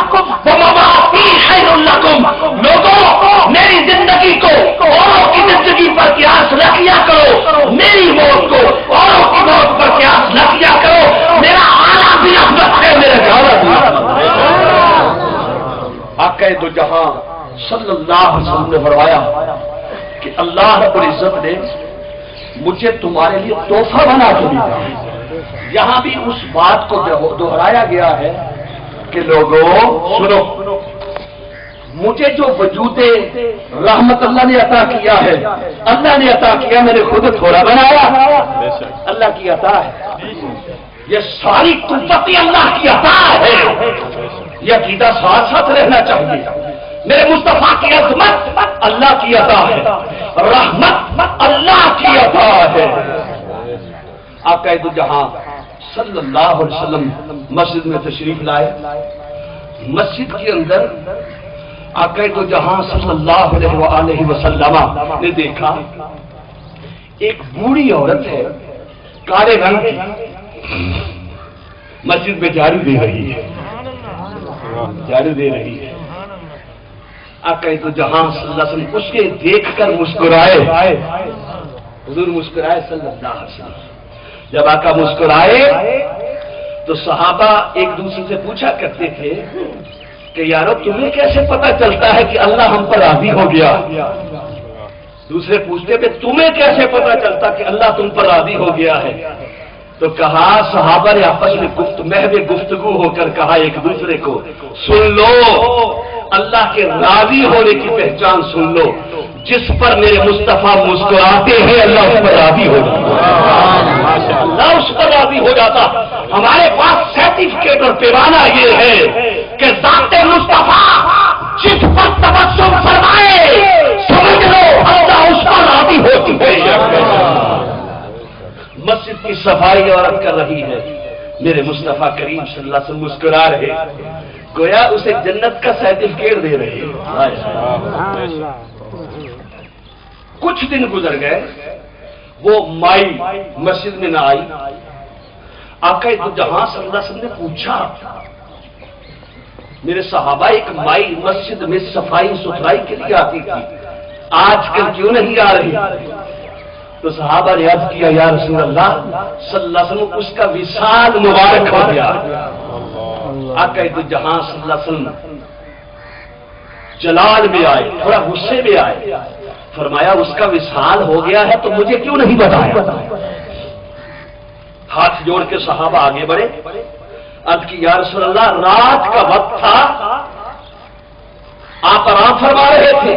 ومماتی خیر لکم، لوگوں میری زندگی کو اوروں کی زندگی پر قیاس نہ کیا کرو، میری موت کو اوروں کی موت پر قیاس نہ کیا کرو، میرا آنا بھی رحمت ہے، میرا جانا بھی رحمت ہے۔ آقا دو جہاں صلی اللہ علیہ وسلم نے فرمایا کہ اللہ رب العزت نے مجھے تمہارے لیے تحفہ بنا کے دیا۔ یہاں بھی اس بات کو دہرایا گیا ہے کہ لوگوں سنو، مجھے جو وجود رحمت اللہ نے عطا کیا ہے، اللہ نے عطا کیا، میں نے خود تھوڑا بنایا، اللہ کی عطا ہے، یہ ساری قوت اللہ کی عطا ہے، یہ عقیدہ ساتھ ساتھ رہنا چاہیے۔ میرے مصطفیٰ کی عظمت اللہ کی عطا ہے، رحمت اللہ کی عطا ہے۔ آقا دو جہاں صلی اللہ علیہ وسلم مسجد میں تشریف لائے. مسجد کے اندر آقا دو جہاں صلی اللہ علیہ وسلم نے دیکھا ایک بوڑھی عورت ہے کالے رنگ کی، مسجد میں جھاڑو دے رہی ہے، جھاڑو دے رہی ہے. آقا تو جہاں صلی اللہ علیہ وسلم اس کے دیکھ کر مسکرائے. حضور مسکرائے صلی اللہ علیہ وسلم. جب آقا مسکرائے تو صحابہ ایک دوسرے سے پوچھا کرتے تھے کہ یارو تمہیں کیسے پتا چلتا ہے کہ اللہ ہم پر راضی ہو گیا؟ دوسرے پوچھتے کہ تمہیں کیسے پتا چلتا کہ اللہ تم پر راضی ہو گیا ہے؟ تو کہا صحابہ نے آپس میں محض گفتگو ہو کر کہا ایک دوسرے کو سن لو، اللہ کے راضی ہونے کی پہچان سن لو، جس پر میرے مصطفیٰ مسکراتے ہیں اللہ اس پر راضی ہو جاتا، اللہ اس پر راضی ہو جاتا. ہمارے پاس سرٹیفکیٹ اور پیمانہ یہ ہے کہ ذات مصطفیٰ جس پر تبسم فرمائے سمجھ لو اللہ اس پر راضی ہو چکے ہیں. مسجد کی صفائی عورت کر رہی ہے، میرے مصطفیٰ کریم صلی اللہ علیہ وسلم مسکرا رہے، گویا اسے جنت کا سرٹیفکیٹ دے رہے ہیں. کچھ دن گزر گئے، وہ مائی مسجد میں نہ آئی. آقا دو جہاں صلی اللہ علیہ وسلم نے پوچھا میرے صحابہ ایک مائی مسجد میں صفائی ستھرائی کے لیے آتی تھی، آج کل کیوں نہیں آ رہی؟ تو صحابہ نے عرض کیا یا رسول اللہ صلی اللہ علیہ وسلم اس کا وصال مبارک ہو گیا. آقا دو جہاں صلی اللہ علیہ وسلم جلال میں آئے، تھوڑا غصے میں آئے، فرمایا اس کا وصال ہو گیا ہے تو مجھے کیوں نہیں بتایا؟ ہاتھ جوڑ کے صحابہ آگے بڑھے، عرض کی یا رسول اللہ رات کا وقت تھا، آپ آرام فرما رہے تھے،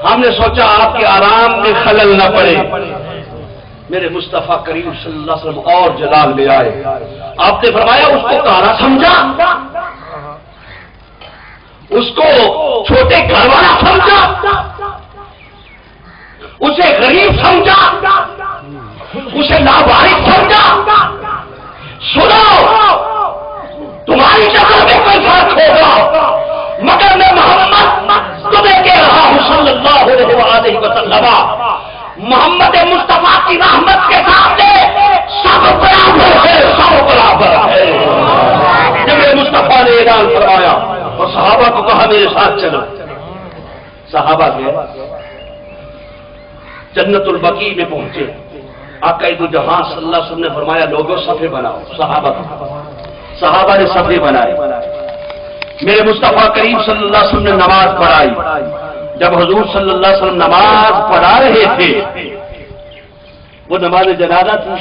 ہم نے سوچا آپ کے آرام میں خلل نہ پڑے. میرے مصطفیٰ کریم صلی اللہ علیہ وسلم اور جلال میں آئے. آپ نے فرمایا اس کو کالا سمجھا، اس کو چھوٹے گھر والا سمجھا، اسے غریب سمجھا، اسے نابالغ سمجھا. سنو تمہاری شکل میں کوئی فرق ہوگا مگر میں محمد تمہیں کہہ رہا ہوں صلی اللہ علیہ وسلم محمد مصطفیٰ کی رحمت کے سامنے سب برابر ہے، سب برابر ہے. جب میرے مصطفیٰ نے اعلان فرمایا اور صحابہ کو کہا میرے ساتھ چلو، صحابہ گئے، جنت البقیع میں پہنچے. آقا دو جہاں صلی اللہ علیہ وسلم نے فرمایا لوگوں صفے بناؤ. صحابہ نے صفے بنائے. میرے مصطفیٰ کریم صلی اللہ علیہ وسلم نے نماز پڑھائی. جب حضور صلی اللہ علیہ وسلم نماز پڑھا رہے تھے، وہ نماز جنازہ تھی،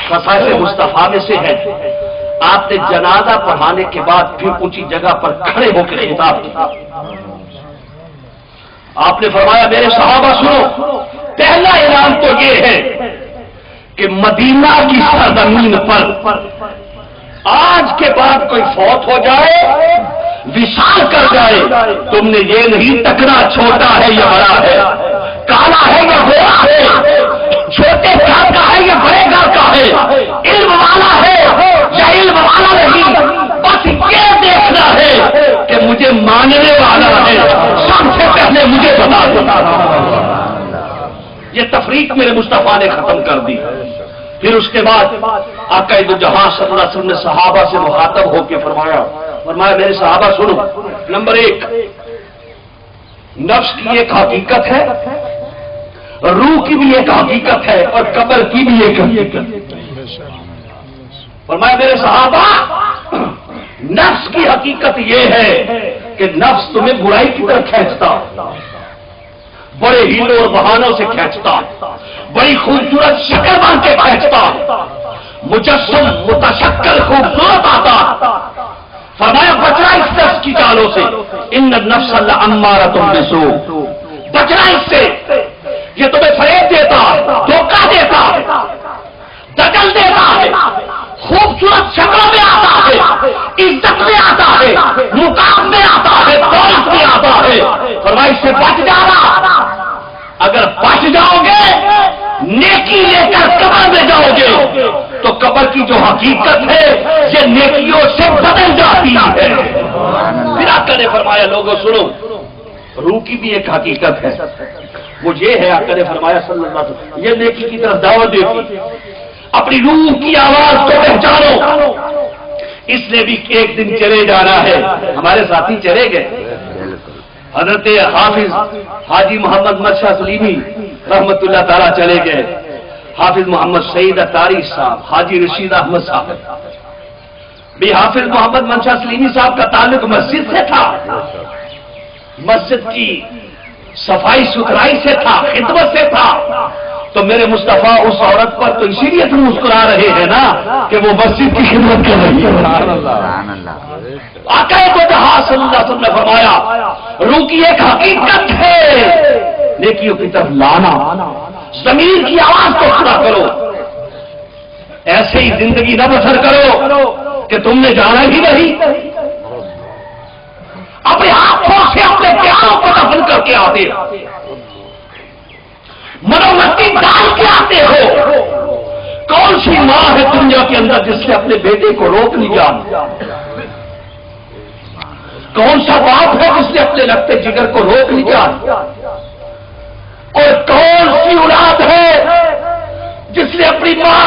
خصائص مصطفیٰ میں سے ہے. آپ نے جنازہ پڑھانے کے بعد پھر اونچی جگہ پر کھڑے ہو کے خطاب کیا. آپ نے فرمایا میرے صحابہ سنو، پہلا اعلان تو یہ ہے کہ مدینہ کی سرزمین پر آج کے بعد کوئی فوت ہو جائے، وصال کر جائے، تم نے یہ نہیں تکنا چھوٹا ہے یا بڑا ہے، کالا ہے یا گورا ہے، چھوٹے گھر کا ہے یا بڑے گھر کا ہے، علم والا ہے یا علم والا نہیں، بس یہ دیکھنا ہے کہ مجھے ماننے والا ہے، سب سے پہلے مجھے بتا دو. یہ تفریق میرے مصطفیٰ نے ختم کر دی. پھر اس کے بعد آقا دو جہاں صلی اللہ علیہ وسلم نے صحابہ سے مخاطب ہو کے فرمایا میرے صحابہ سنو، نمبر ایک نفس کی ایک حقیقت ہے، روح کی بھی ایک حقیقت ہے اور قبر کی بھی ایک حقیقت. فرمایا میرے صحابہ نفس کی حقیقت یہ ہے کہ نفس تمہیں برائی کی طرف کھینچتا، بڑے ہیلوں اور بہانوں سے کھینچتا، بڑی خوبصورت شکل بن کے کھینچتا، مجسم متشکل خوبصورت آتا. فرمایا بچنا اس نفس کی چالوں سے، ان النفس لامارۃ بالسوء، بچنا اس سے، یہ تمہیں فریب دیتا ہے، دھوکہ دیتا ہے، دجل دیتا ہے، خوبصورت شکلوں میں آتا ہے، عزت میں آتا ہے، مقام میں آتا ہے، دولت میں آتا ہے. فرمایا اس سے بچ جانا، اگر بچ جاؤ گے نیکی لے کر قبر میں جاؤ گے تو قبر کی جو حقیقت ہے یہ نیکیوں سے بدل جاتی ہے۔ پھر آقا نے فرمایا لوگوں سنو، روح کی بھی ایک حقیقت ہے، وہ یہ ہے آقا نے فرمایا صلی اللہ علیہ وسلم، یہ نیکی کی طرف دعوت دیتی، اپنی روح کی آواز کو پہچانو۔ اس نے بھی ایک دن چلے جانا ہے، ہمارے ساتھی چلے گئے۔ حضرت حافظ حاجی محمد منشا سلیمی رحمت اللہ تعالیٰ چلے گئے، حافظ محمد سعید اتاری صاحب، حاجی رشید احمد صاحب بھی۔ حافظ محمد منشا سلیمی صاحب کا تعلق مسجد سے تھا، مسجد کی صفائی ستھرائی سے تھا، خدمت سے تھا، تو میرے مصطفیٰ اس عورت پر تو اسی لیے تو مسکرا رہے ہیں نا کہ وہ مسجد کی خدمت کر رہی ہے۔ آقا کو جہاں صلی اللہ علیہ وسلم نے فرمایا روح کی ایک حقیقت ہے نیکیوں کی طرف لانا، ضمیر کی آواز کو کھڑا کرو، ایسے ہی زندگی نہ بسر کرو کہ تم نے جانا ہی نہیں، اپنے ہاتھوں سے اپنے پیاروں کو دفن کر کے آتے، منوتی ڈال کے آتے ہو۔ کون سی ماں ہے دنیا کے اندر جس نے اپنے بیٹے کو روک لیا؟ کون سا باپ ہے جس نے اپنے لگتے جگر کو روک لیا؟ اور کون سی اولاد ہے جس نے اپنی ماں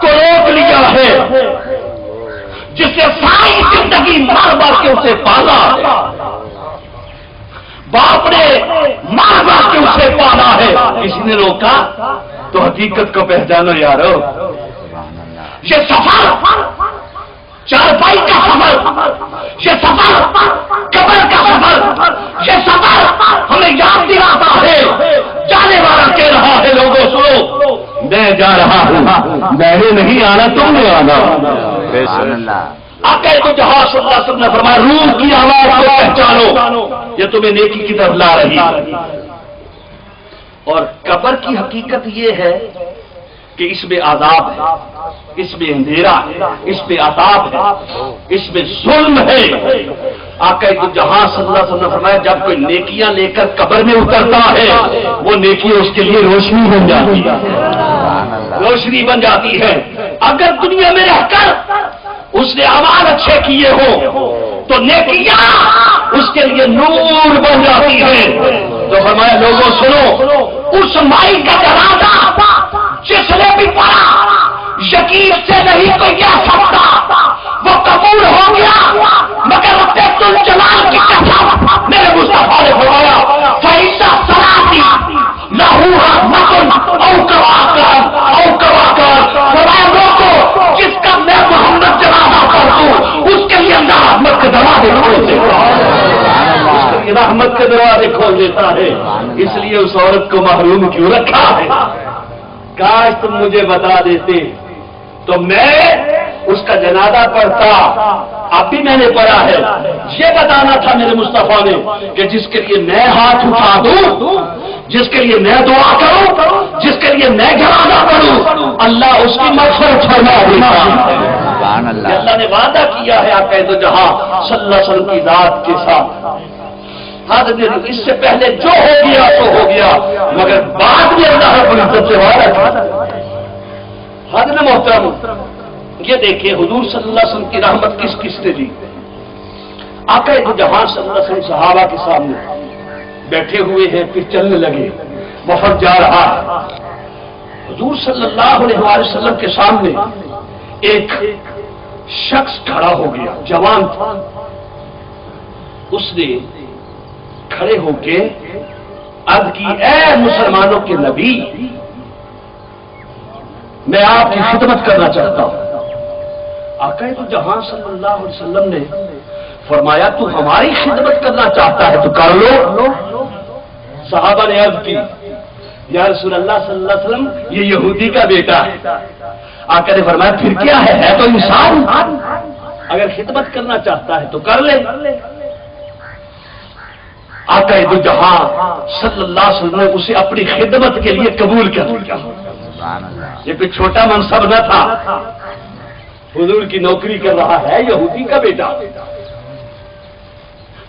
کو روک لیا ہے، جس نے ساری زندگی مار مار کے اسے پالا؟ باپ نے مار مار کے اسے پالا ہے، کسی نے روکا؟ تو حقیقت کو پہچانو یارو، یہ سفر چارپائی کا سفر، یہ سفر قبر کا سفر، یہ سفر ہمیں یاد دلاتا ہے جانے والا کہہ رہا ہے لوگوں سنو میں جا رہا ہوں، میں نے نہیں آنا تم نے آنا۔ آقا تو جہاں صلی اللہ علیہ وسلم نے فرمایا روح کی آواز کو پہچانو، یہ تمہیں نیکی کی طرف لا رہی ہے۔ اور قبر کی حقیقت یہ ہے کہ اس میں عذاب ہے، اس میں اندھیرا ہے، اس میں عذاب ہے، اس میں ظلم ہے۔ آقا تو جہاں صلی اللہ علیہ وسلم نے فرمایا جب کوئی نیکیاں لے کر قبر میں اترتا ہے وہ نیکیاں اس کے لیے روشنی بن جاتی ہے، روشنی بن جاتی ہے۔ اگر دنیا میں رہ کر اس نے اعمال اچھے کیے ہو تو نیکیاں اس کے لیے نور بن جاتی ہے۔ تو فرمایا لوگوں سنو، اس مائی کا جنازہ جس نے بھی پڑھا یقین سے نہیں کوئی کہہ سکتا وہ قبول ہو گیا، مگر رب الجلال کی قسم میرے مصطفیٰ نے فرمایا فَإِذَا صَلَاتِ لَهُ رَحْمَةٌ أَوْ كَوَاكَرَ فرمایا لوگوں جس کا میں محمد جنازہ پڑھوں اس کے لیے اللہ رحمت کے دروازے کھول دیتا ہے، رحمت کے دروازے کھول دیتا ہے۔ اس لیے اس عورت کو محروم کیوں رکھا ہے؟ کاش تم مجھے بتا دیتے تو میں اس کا جنازہ پڑھتا۔ اب بھی میں نے پڑھا ہے، یہ بتانا تھا میرے مصطفیٰ نے کہ جس کے لیے میں ہاتھ اٹھا دوں، جس کے لیے میں دعا کروں، جس کے لیے میں جنازہ پڑھوں، اللہ اس کی مغفرت فرما دیتا ہے۔ اللہ نے وعدہ کیا ہے آقا دو جہاں صلی اللہ علیہ وسلم کی ذات کے ساتھ، اس سے پہلے جو ہو گیا سو ہو گیا، مگر بعد میں اللہ رب العزت سے وعدہ کیا۔ حضرت محترم یہ دیکھیں حضور صلی اللہ علیہ وسلم کی رحمت کس کس نے دی۔ آقا دو جہاں صلی اللہ علیہ وسلم صحابہ کے سامنے بیٹھے ہوئے ہیں، پھر چلنے لگے، وفد جا رہا ہے۔ حضور صلی اللہ علیہ وسلم کے سامنے ایک شخص کھڑا ہو گیا، جوان تھا۔ اس نے کھڑے ہو کے عرض کی اے مسلمانوں کے نبی میں آپ کی خدمت کرنا چاہتا ہوں۔ آقا تو جہاں صلی اللہ علیہ وسلم نے فرمایا تو ہماری خدمت کرنا چاہتا ہے تو کر لو۔ صحابہ نے عرض کی یا رسول اللہ صلی اللہ علیہ وسلم یہ یہودی کا بیٹا ہے۔ آقا نے فرمایا پھر کیا ہے تو انسان، اگر خدمت کرنا چاہتا ہے تو کر لے۔ آقا دو جہاں صلی اللہ علیہ وسلم نے اسے اپنی خدمت کے لیے قبول کر لیا۔ یہ کوئی چھوٹا منصب نہ تھا، حضور کی نوکری کر رہا ہے یہودی کا بیٹا،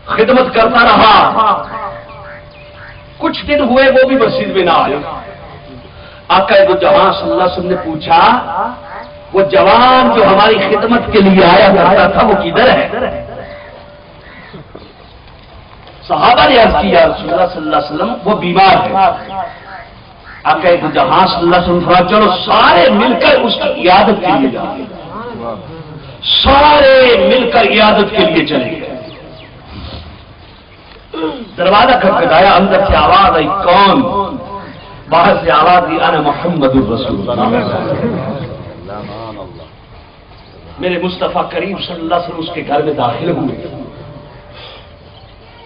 خدمت کرتا رہا۔ کچھ دن ہوئے وہ بھی مسجد میں نہ آئے، آقا دو جہاں صلی اللہ علیہ وسلم نے پوچھا وہ جوان جو ہماری خدمت کے لیے آیا کرتا تھا وہ کدھر ہے؟ صحابہ نے عرض کی یا رسول اللہ صلی اللہ علیہ وسلم وہ بیمار ہے۔ آقا دو جہاں صلی اللہ علیہ وسلم فرمایا چلو سارے مل کر اس کی عیادت کے لیے جائیں، سارے مل کر عیادت کے لیے چلے گئے۔ دروازہ کھٹکھٹایا، اندر سے آواز آئی کون؟ باہر سے آواز دی انا محمد الرسول اللہ۔ میرے مصطفیٰ کریم صلی اللہ علیہ وسلم اس کے گھر میں داخل ہوئے،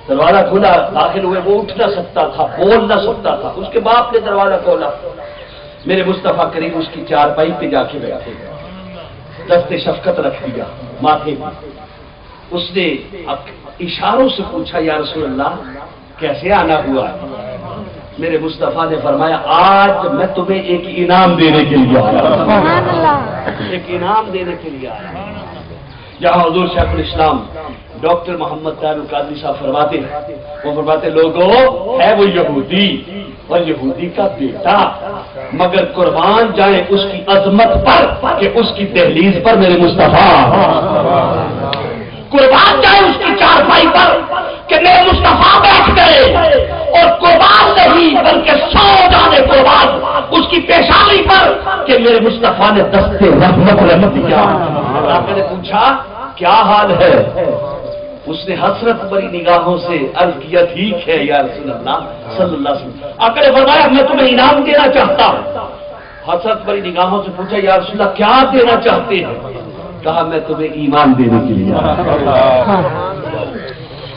دروازہ کھولا، داخل ہوئے، وہ اٹھ نہ سکتا تھا، بول نہ سکتا تھا، اس کے باپ نے دروازہ کھولا، میرے مصطفیٰ کریم اس کی چارپائی پہ جا کے بیٹھے، دست شفقت رکھ دیا ماتھے پہ، اس نے اشاروں سے پوچھا یا رسول اللہ کیسے آنا ہوا؟ میرے مصطفیٰ نے فرمایا آج میں تمہیں ایک انعام دینے کے لیے آیا، ایک انعام دینے کے لیے آیا۔ جہاں حضور شیخ الاسلام ڈاکٹر محمد طاہر القادری صاحب فرماتے ہیں، وہ فرماتے لوگوں ہے وہ یہودی اور یہودی کا بیٹا، مگر قربان جائیں اس کی عظمت پر کہ اس کی دہلیز پر میرے مصطفیٰ، قربان جائیں اس کی چارپائی پر کہ میرے مصطفیٰ بیٹھ گئے، اور قربان نہیں بلکہ 100 جانے قربان اس کی پیشانی پر کہ میرے مصطفیٰ نے دست رحمت رکھ دیا۔ آقا نے پوچھا کیا حال ہے؟ اس نے حسرت بری نگاہوں سے عرض کیا ٹھیک ہے یا رسول اللہ صلی اللہ علیہ وسلم۔ آقا نے فرمایا میں تمہیں انعام دینا چاہتا ہوں۔ حسرت بری نگاہوں سے پوچھا یا رسول اللہ کیا دینا چاہتے ہیں؟ کہا میں تمہیں ایمان دینے کے لیے آیا۔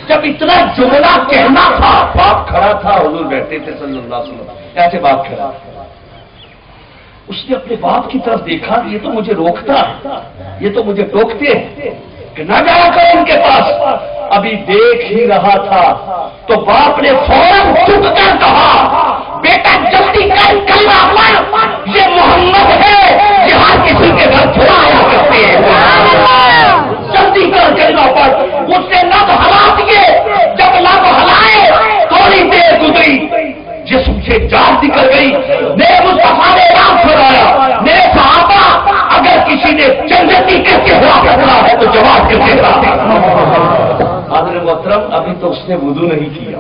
جب اتنا جملہ کہنا تھا، باپ کھڑا تھا، حضور بیٹھے تھے صلی اللہ علیہ وسلم، ایسے باپ کھڑا، اس نے اپنے باپ کی طرف دیکھا، یہ تو مجھے روکتا ہے، یہ تو مجھے ٹوکتے ہیں کہ نہ جایا کرو ان کے پاس۔ ابھی دیکھ ہی رہا تھا تو باپ نے فوراً چپ کر کہا بیٹا جلدی کر کلمہ پڑھ، یہ محمد ہے، یہ ہر کسی کے گھر تھوڑا آیا کرتے ہیں، جلدی کر کلمہ پڑھ۔ اس نے لب ہلا دیے، جب لب ہلائے تھوڑی دیر گزری جسم سے جان نکل گئی۔ میرے مصطفیٰ نے نام فرمایا میرے صحابہ اگر کسی نے جنتی کر کے ہوا کرنا ہے تو جواب کر کے حضرت محترم ابھی تو اس نے وضو نہیں کیا،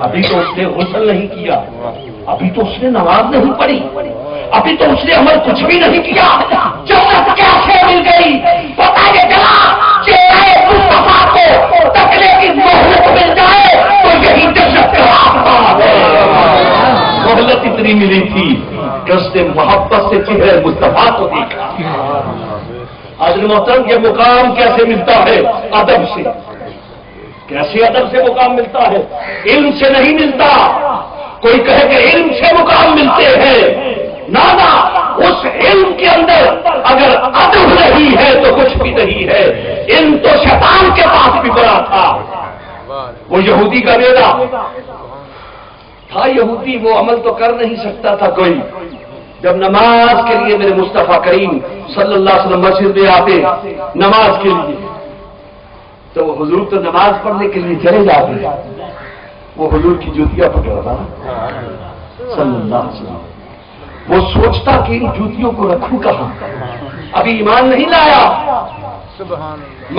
ابھی تو اس نے غسل نہیں کیا، ابھی تو اس نے نماز نہیں پڑھی، ابھی تو اس نے عمل کچھ بھی نہیں کیا، جنت کیسے مل گئی؟ پتہ یہ چلا کہ مصطفیٰ کو تکلے کی مہلت مل جائے تو یہی جنت کا راستہ ہے۔ مہلت اتنی ملی تھی کہ اس نے محبت سے چہرے مصطفیٰ کو دیکھا۔ حضرت محترم یہ مقام کیسے ملتا ہے؟ ادب سے۔ کیسے ادب سے مقام ملتا ہے؟ علم سے نہیں ملتا۔ کوئی کہے کہ علم سے مقام ملتے ہیں، نانا اس علم کے اندر اگر ادب نہیں ہے تو کچھ بھی نہیں ہے۔ علم تو شیطان کے پاس بھی بڑا تھا، وہ یہودی کا بیٹا تھا، یہودی وہ عمل تو کر نہیں سکتا تھا کوئی۔ جب نماز کے لیے میرے مصطفیٰ کریم صلی اللہ علیہ وسلم مسجد میں آتے نماز کے لیے تو وہ حضور تو نماز پڑھنے کے لیے چلے جاتے، وہ حضور کی جوتیاں پکڑ رہا صلی اللہ علیہ وسلم۔ وہ سوچتا کہ ان جوتیوں کو رکھوں کہاں، ابھی ایمان نہیں لایا،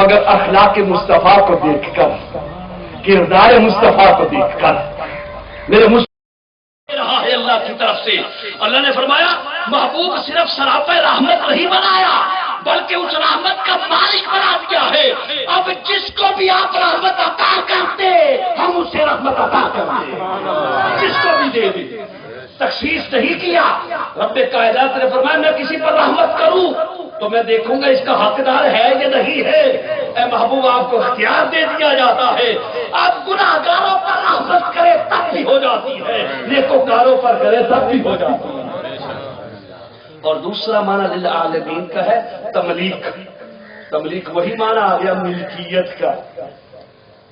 مگر اخلاق مصطفیٰ کو دیکھ کر، کردار مصطفیٰ کو دیکھ کر میرے رہا ہے اللہ کی طرف سے۔ اللہ نے فرمایا محبوب صرف سراپے رحمت نہیں بنایا بلکہ اس رحمت کا مالک بنا دیا ہے۔ اب جس کو بھی آپ رحمت عطا کرتے ہم اسے رحمت عطا کرتے، جس کو بھی دے دیں، تخصیص نہیں کیا۔ رب کائنات نے فرمایا میں کسی پر رحمت کروں تو میں دیکھوں گا اس کا حقدار ہے یا نہیں ہے۔ اے محبوب آپ کو اختیار دے دیا جاتا ہے، آپ گناہگاروں پر رحمت کرے تب بھی ہو جاتی ہے، نیکوکاروں پر کرے تب بھی ہو جاتی ہے۔ اور دوسرا معنی للعالمین کا ہے تملیک۔ تملیک وہی معنی آ گیا ملکیت کا،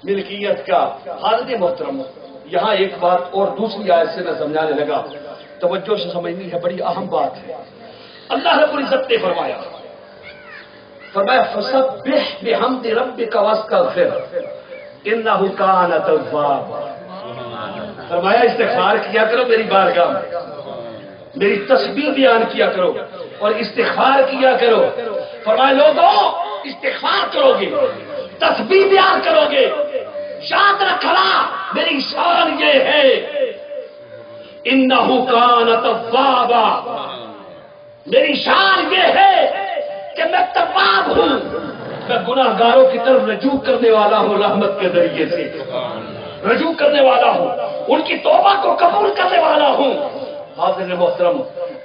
ملکیت کا۔ حاضرین محترم یہاں ایک بات اور دوسری آیت سے میں سمجھانے لگا، توجہ سے سمجھنی ہے، بڑی اہم بات ہے۔ اللہ رب العزت نے فرمایا فسبح بحمد ربک واستغفر انہ کان توابا۔ فرمایا استغفار کیا کرو میری بارگاہ میں، میری تسبیح بیان کیا کرو اور استغفار کیا کرو. فرمایا لوگوں استغفار کرو گے، تسبیح بیان کرو گے، یاد رکھنا میری شان یہ ہے انہو کان توابا، میری شان یہ ہے کہ میں تواب ہوں، میں گناہ گاروں کی طرف رجوع کرنے والا ہوں، رحمت کے ذریعے سے رجوع کرنے والا ہوں، ان کی توبہ کو قبول کرنے والا ہوں. حاضر محترم،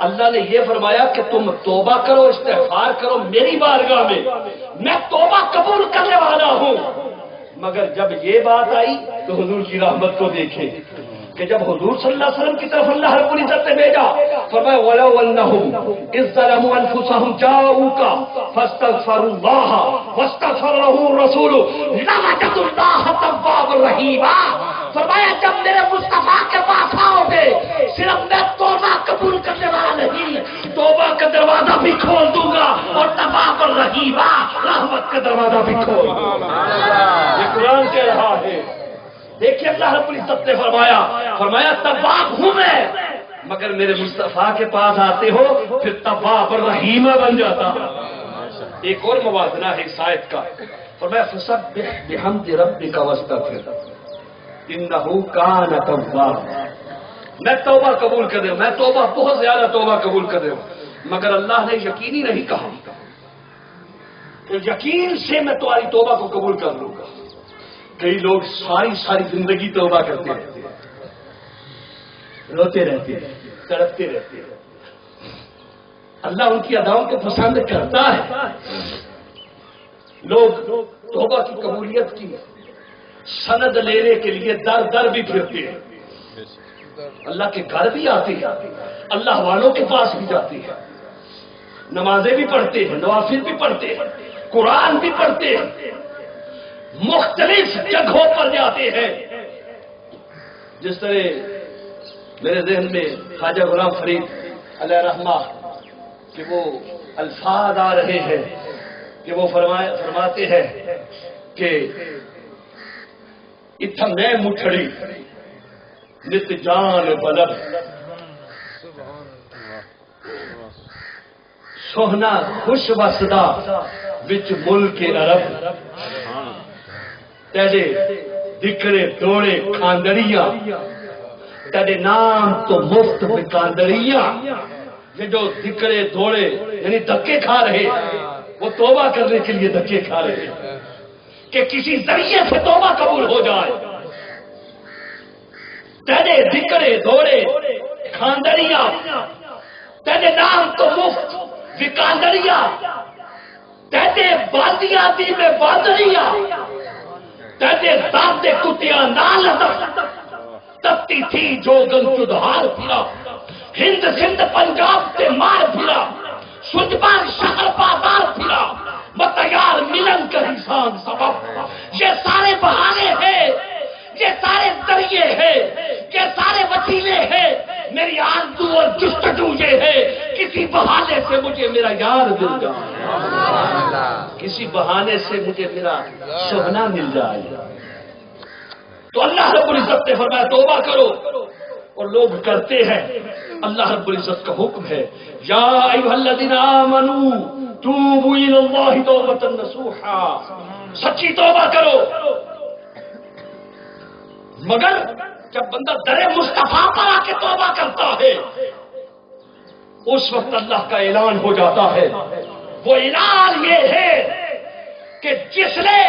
اللہ نے یہ فرمایا کہ تم توبہ کرو، استغفار کرو میری بارگاہ میں توبہ قبول کرنے والا ہوں. مگر جب یہ بات آئی تو حضور کی رحمت کو دیکھیں کہ جب حضور صلی اللہ علیہ وسلم کی طرف اللہ رب العزت نے بھیجا، فرمایا وَلَوْ أَنَّهُمْ إِذْ ظَلَمُوا أَنفُسَهُمْ جَاءُوكَ فَاسْتَغْفَرُوا اللَّهَ وَاسْتَغْفَرَ لَهُمُ الرَّسُولُ لَوَجَدُوا اللَّهَ تَوَّابًا رَحِيمًا. فرمایا جب میرے مصطفیٰ کے پاس آؤ گے صرف میں توبہ قبول کرنے والا نہیں، توبہ کا دروازہ بھی کھول دوں گا اور توابًا رحیما، رحمت کا دروازہ بھی کھول دوں گا. یہ قرآن کہہ رہا ہے. دیکھیے اللہ رب العزت نے فرمایا تواب ہوں میں، مگر میرے مصطفیٰ کے پاس آتے ہو پھر تواب رحیمہ بن جاتا. ایک اور موازنہ ہے اس آیت کا، فرمایا فسبح بحمد ربک واستغفر انہ کان توابا. میں توبہ قبول کر رہا ہوں، میں توبہ بہت زیادہ توبہ قبول کر رہا ہوں، مگر اللہ نے یقینی نہیں کہا تو یقین سے میں تمہاری توبہ کو قبول کر لوں گا. کئی لوگ ساری زندگی توبہ کرتے رہتے ہیں، روتے رہتے ہیں، تڑپتے رہتے ہیں. اللہ ان کی اداؤں کو پسند کرتا ہے. لوگ توبہ کی قبولیت کی سند لینے کے لیے در در بھی پھرتے ہیں، اللہ کے گھر بھی آتے ہیں، اللہ والوں کے پاس بھی جاتے ہیں، نمازیں بھی پڑھتے ہیں، نوافل بھی پڑھتے ہیں، قرآن بھی پڑھتے ہیں، مختلف جگہوں پر جاتے ہیں. جس طرح میرے ذہن میں خواجہ غلام فرید علیہ رحمہ کہ وہ الفاظ آ رہے ہیں کہ وہ فرماتے ہیں کہ اتھا میں مٹھڑی نت جان بلب سوہنا خوش وسدا وچ ملک عرب تیرے دکڑے دوڑے کھاندڑیاں تیرے نام تو مفت بکاندڑیاں. یہ جو دکڑے دوڑے یعنی دھکے کھا رہے وہ توبہ کرنے کے لیے دھکے کھا رہے کہ کسی ذریعے سے توبہ قبول ہو جائے. تیرے دکڑے دوڑے کھاندڑیاں تیرے نام تو مفت بکاندڑیاں تیرے بازیاں دی میں بازریاں تیرے دادے کتیاں نال تبتی تھی جو گن چدھار پھرا ہند سندھ پنجاب سے مار پھرا سجبان شہر بازار پھرا متیار ملن کا انسان سبب. یہ سارے بہانے ہیں، یہ سارے ذریعے ہیں، یہ سارے وسیلے ہیں. میری آرزو اور جستجو یہ ہے کسی بہانے سے مجھے میرا یار مل جائے، کسی بہانے سے مجھے میرا شبنا مل جائے. تو اللہ رب العزت نے فرمایا توبہ کرو، اور لوگ کرتے ہیں. اللہ رب العزت کا حکم ہے یا ایھا الذین آمنوا توبوا الی اللہ توبۃ نصوحا، سچی توبہ کرو. مگر جب بندہ در مصطفیٰ پر آ کے توبہ کرتا ہے اس وقت اللہ کا اعلان ہو جاتا ہے. وہ اعلان یہ ہے کہ جس نے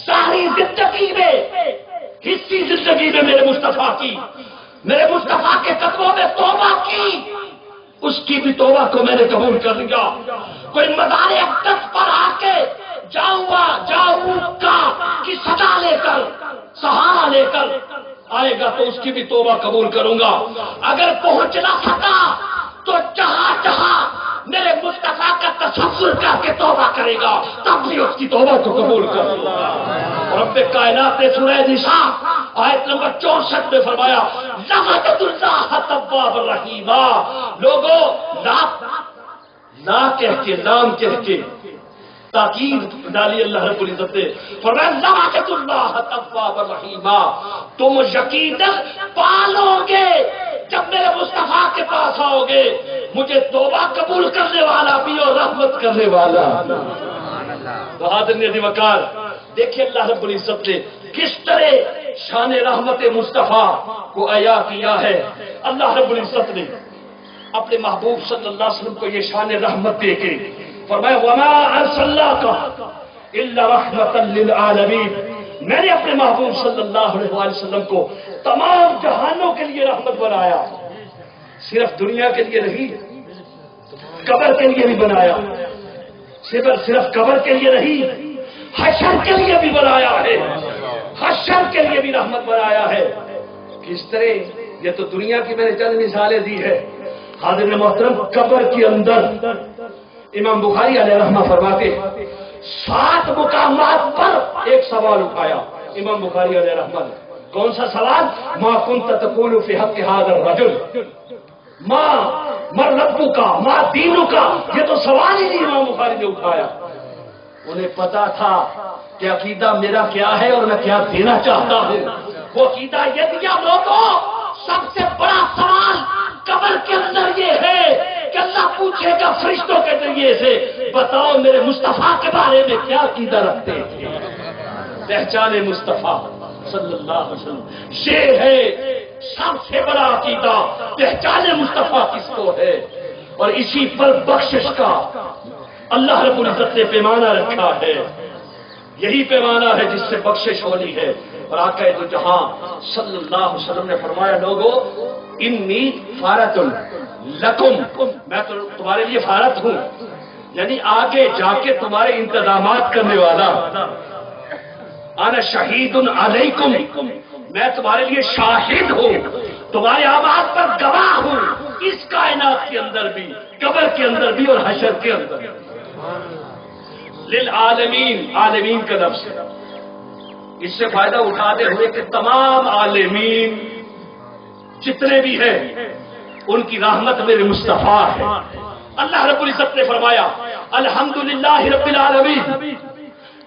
ظاہری زندگی میں حصی زندگی میں میرے مصطفیٰ کی، میرے مصطفیٰ کے قدموں میں توبہ کی، اس کی بھی توبہ کو میں نے قبول کر لیا. کوئی مزار اقدس پر آ کے جاؤں کا کی صدا لے کر سہارا لے کر آئے گا تو اس کی بھی توبہ قبول کروں گا. اگر پہنچ نہ سکا تو جہاں جہاں میرے مصطفیٰ کا تصور کر کے توبہ کرے گا تب بھی اس کی توبہ کو قبول کر لوں گا. رب کائنات نے سورہ نساء آیت نمبر 64 میں فرمایا لَوَجَدُ اللَّهَ تَوَّابًا رَحِيمًا. لوگوں لا کہہ کے نام کہہ کے تاکید ڈالی اللہ رب العزت نے فرمایا لَوَجَدُ اللَّهَ تَوَّابًا رَحِيمًا. تم یقیناً پالو گے جب میرے مصطفیٰ کے پاس آؤ گے مجھے توبہ قبول کرنے والا بھی اور رحمت کرنے والا۔ تو حاضر عزیز وقار دیکھیے اللہ رب العزت نے کس طرح شان رحمت مصطفیٰ کو عیا کیا ہے۔ اللہ رب العزت نے اپنے محبوب صلی اللہ علیہ وسلم کو یہ شان رحمت دے کے فرمایا وما ارسلناک الا رحمتا للعالمین، میں نے اپنے محبوب صلی اللہ علیہ وسلم کو تمام جہانوں کے لیے رحمت بنایا، صرف دنیا کے لیے نہیں، قبر کے لیے بھی بنایا، صرف قبر کے لیے نہیں، حشر کے لیے بھی بنایا ہے، حشر کے لیے بھی رحمت بنایا ہے۔ کس طرح؟ یہ تو دنیا کی میں نے چند مثالیں دی ہے۔ حاضر محترم قبر کے اندر امام بخاری علیہ رحمہ فرماتے 7 مقامات پر ایک سوال اٹھایا امام بخاری علیہ رحمہ نے۔ کون سا سوال؟ ما كنت تقول في حق هذا الرجل، ما ربک ما دینک، یہ تو سوال ہی نہیں امام بخاری نے اٹھایا۔ انہیں پتا تھا کہ عقیدہ میرا کیا ہے اور میں کیا دینا چاہتا ہوں۔ وہ عقیدہ یہ دیا لوگوں، سب سے بڑا سوال قبر کے اندر یہ ہے کہ اللہ پوچھے گا فرشتوں کے ذریعے سے بتاؤ میرے مصطفیٰ کے بارے میں کیا عقیدہ رکھتے ہیں۔ پہچان مصطفیٰ صلی اللہ علیہ وسلم یہ ہے سب سے بڑا عقیدہ، پہچان مصطفیٰ کس کو ہے، اور اسی پر بخشش کا اللہ رب العزت نے پیمانہ رکھا ہے۔ یہی پیمانہ ہے جس سے بخشش ہونی ہے۔ اور آقا دو جہاں صلی اللہ علیہ وسلم نے فرمایا لوگو انی فارۃ لکم، میں تو تمہارے لیے فارت ہوں، یعنی آگے جا کے تمہارے انتظامات کرنے والا۔ انا شہید علیکم، میں تمہارے لیے شاہد ہوں، تمہارے اعمال پر گواہ ہوں، اس کائنات کے اندر بھی، قبر کے اندر بھی اور حشر کے اندر بھی۔ للعالمین، عالمین کا لفظ ہے، اس سے فائدہ اٹھاتے ہوئے کہ تمام عالمین جتنے بھی ہیں ان کی رحمت میرے مصطفیٰ ہے۔ اللہ رب العزت نے فرمایا الحمدللہ رب العالمین،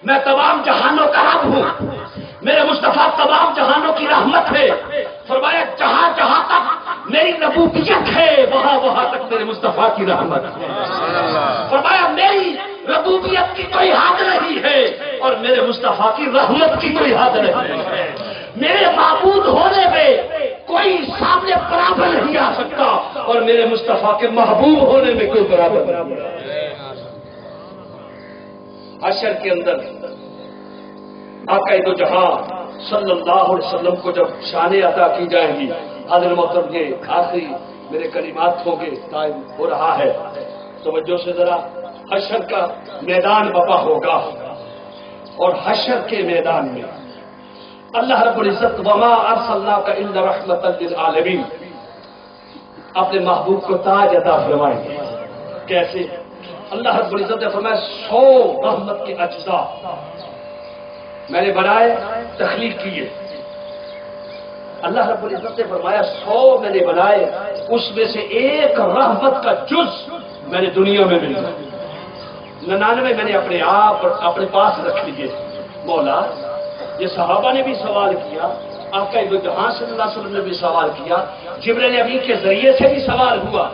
میں تمام جہانوں کا رب ہوں، میرے مصطفیٰ تمام جہانوں کی رحمت ہے۔ فرمایا جہاں جہاں تک میری ربوبیت ہے وہاں وہاں تک میرے مصطفیٰ کی رحمت ہے۔ فرمایا میری ربوبیت کی کوئی حد نہیں ہے اور میرے مصطفیٰ کی رحمت کی کوئی حد نہیں ہے۔ میرے معبود ہونے میں کوئی سامنے برابر نہیں آ سکتا اور میرے مصطفیٰ کے محبوب ہونے میں کوئی برابر نہیں۔ حشر کے اندر آقا دو جہاں صلی اللہ علیہ وسلم کو جب شانیں عطا کی جائیں گی، حاضر محترم یہ آخری میرے کلمات ہوں گے، ٹائم ہو رہا ہے، توجہ سے ذرا۔ حشر کا میدان بپا ہوگا اور حشر کے میدان میں اللہ رب العزت وما ارسلناک الا رحمتا للعالمین اپنے محبوب کو تاج عطا فرمائیں گے۔ کیسے؟ اللہ رب العزت نے فرمایا 100 رحمت کے اجزاء میں نے بنائے، تخلیق کیے۔ اللہ رب العزت نے فرمایا 100 میں نے بنائے، اس میں سے ایک رحمت کا جز میں نے دنیا میں ملا، 99 میں نے اپنے آپ اپنے پاس رکھ لیے۔ مولا، یہ صحابہ نے بھی سوال کیا، آقا دو جہاں صلی اللہ علیہ وسلم نے بھی سوال کیا، جبرائیل امین کے ذریعے سے بھی سوال ہوا۔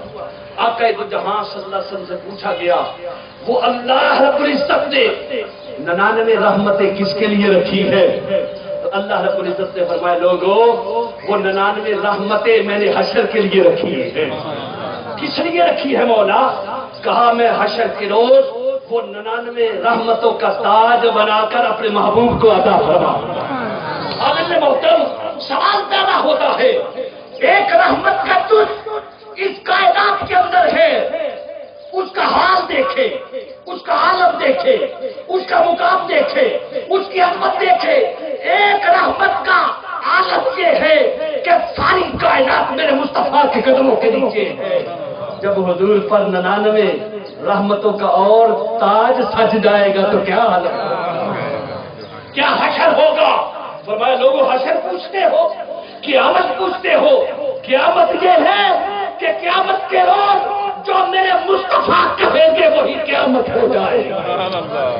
آقا دو جہاں صلی اللہ علیہ وسلم سے پوچھا گیا وہ اللہ رب العزت نے 99 رحمتیں کس کے لیے رکھی ہے؟ تو اللہ رب العزت نے فرمایا لوگوں وہ 99 رحمتیں میں نے حشر کے لیے رکھی ہیں۔ کس لیے رکھی ہے مولا؟ کہا میں حشر کے روز وہ 99 رحمتوں کا تاج بنا کر اپنے محبوب کو عطا فرماؤں۔ حضرت محترم سوال پیدا ہوتا ہے، ایک رحمت کا تجھ اس کائنات کے اندر ہے، اس کا حال دیکھے، اس کا عالم دیکھے، اس کا مقام دیکھے، اس کی عظمت دیکھے۔ ایک رحمت کا عالم یہ ہے کہ ساری کائنات میرے مصطفیٰ کے قدموں کے نیچے ہے۔ جب حضور پر 99 رحمتوں کا اور تاج سج جائے گا تو کیا حال ہوگا؟ کیا حشر ہوگا؟ فرمایا لوگوں حشر پوچھتے ہو، قیامت پوچھتے ہو، قیامت یہ ہے کہ قیامت کے روز جو میرے مصطفیٰ کہیں گے وہی قیامت ہو جائے گا۔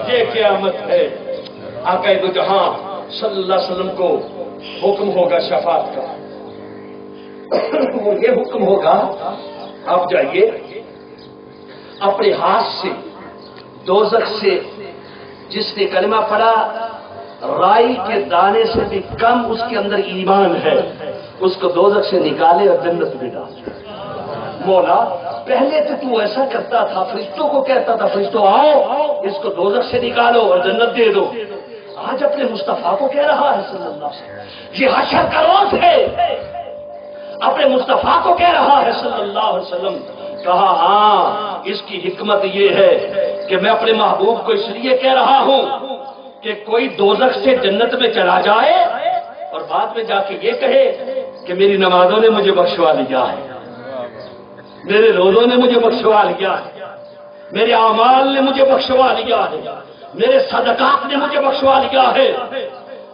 یہ قیامت ہے۔ آقا دو جہاں صلی اللہ علیہ وسلم کو حکم ہوگا شفاعت کا، وہ یہ حکم ہوگا آپ جائیے اپنے ہاتھ سے دوزخ سے جس نے کلمہ پڑھا رائی کے دانے سے بھی کم اس کے اندر ایمان ہے اس کو دوزخ سے نکالے اور جنت میں ڈالے۔ مولا پہلے تو ایسا کرتا تھا، فرشتوں کو کہتا تھا فرشتوں آؤ اس کو دوزخ سے نکالو اور جنت دے دو، آج اپنے مصطفیٰ کو کہہ رہا ہے صلی اللہ علیہ وسلم، یہ حشر کا روز ہے، اپنے مصطفیٰ کو کہہ رہا ہے صلی اللہ علیہ وسلم۔ کہا ہاں اس کی حکمت یہ ہے کہ میں اپنے محبوب کو اس لیے کہہ رہا ہوں کہ کوئی دوزخ سے جنت میں چلا جائے اور بعد میں جا کے یہ کہے کہ میری نمازوں نے مجھے بخشوا لیا ہے، میرے روزوں نے مجھے بخشوا لیا ہے، میرے اعمال نے مجھے بخشوا لیا ہے، میرے صدقات نے مجھے بخشوا لیا ہے۔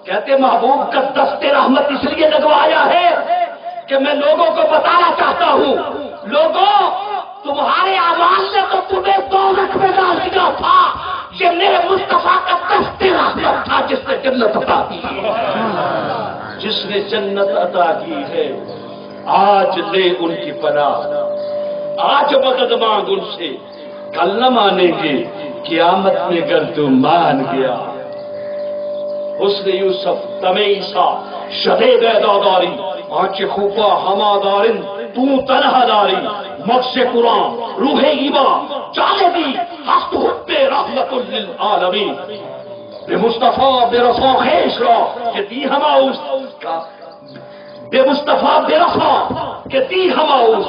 کہتے محبوب کا دست رحمت اس لیے لگوایا ہے کہ میں لوگوں کو بتانا چاہتا ہوں، لوگوں تمہارے اعمال نے تو تمہیں دوزخ میں ڈال دیا تھا، یہ میرے مصطفیٰ کا دست رحمت تھا جس نے جنت عطا کی ہے، جس نے جنت عطا کی ہے۔ آج لے ان کی پناہ، آج مدد مانگ ان سے، کل نہ مانیں گے قیامت میں گر تو مان گیا۔ حسن یوسف دم عیسیٰ شب بیداداری آنچ خوبا ہمادارن تو تنہا داری، مغز قرآن روح ایمان جانبی ہست حب رحمت للعالمین، بے مصطفیٰ بے رسا خیش را کہ دی ہماؤس کا، بے مصطفیٰ بے رسا کہ دی ہماؤس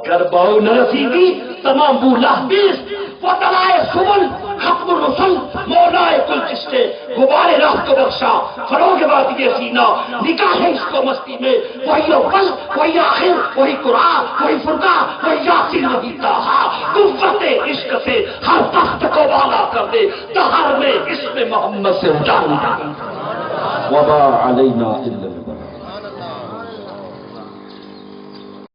کرباؤ نرسیدی تمام بولا بیس وہ تلائے سبل ختم الرسل مولائے کل چشتے غبار راہ کو بخشا فروغ وادی سینہ نکاح اس کو مستی میں، وہی اول وہی آخر وہی قرآن وہی فرقان وہی یاسین وہی طٰہٰ، قوت عشق سے ہر تخت کو بالا کر دے، دہر میں اسم محمد سے اجالا۔ وما علینا الا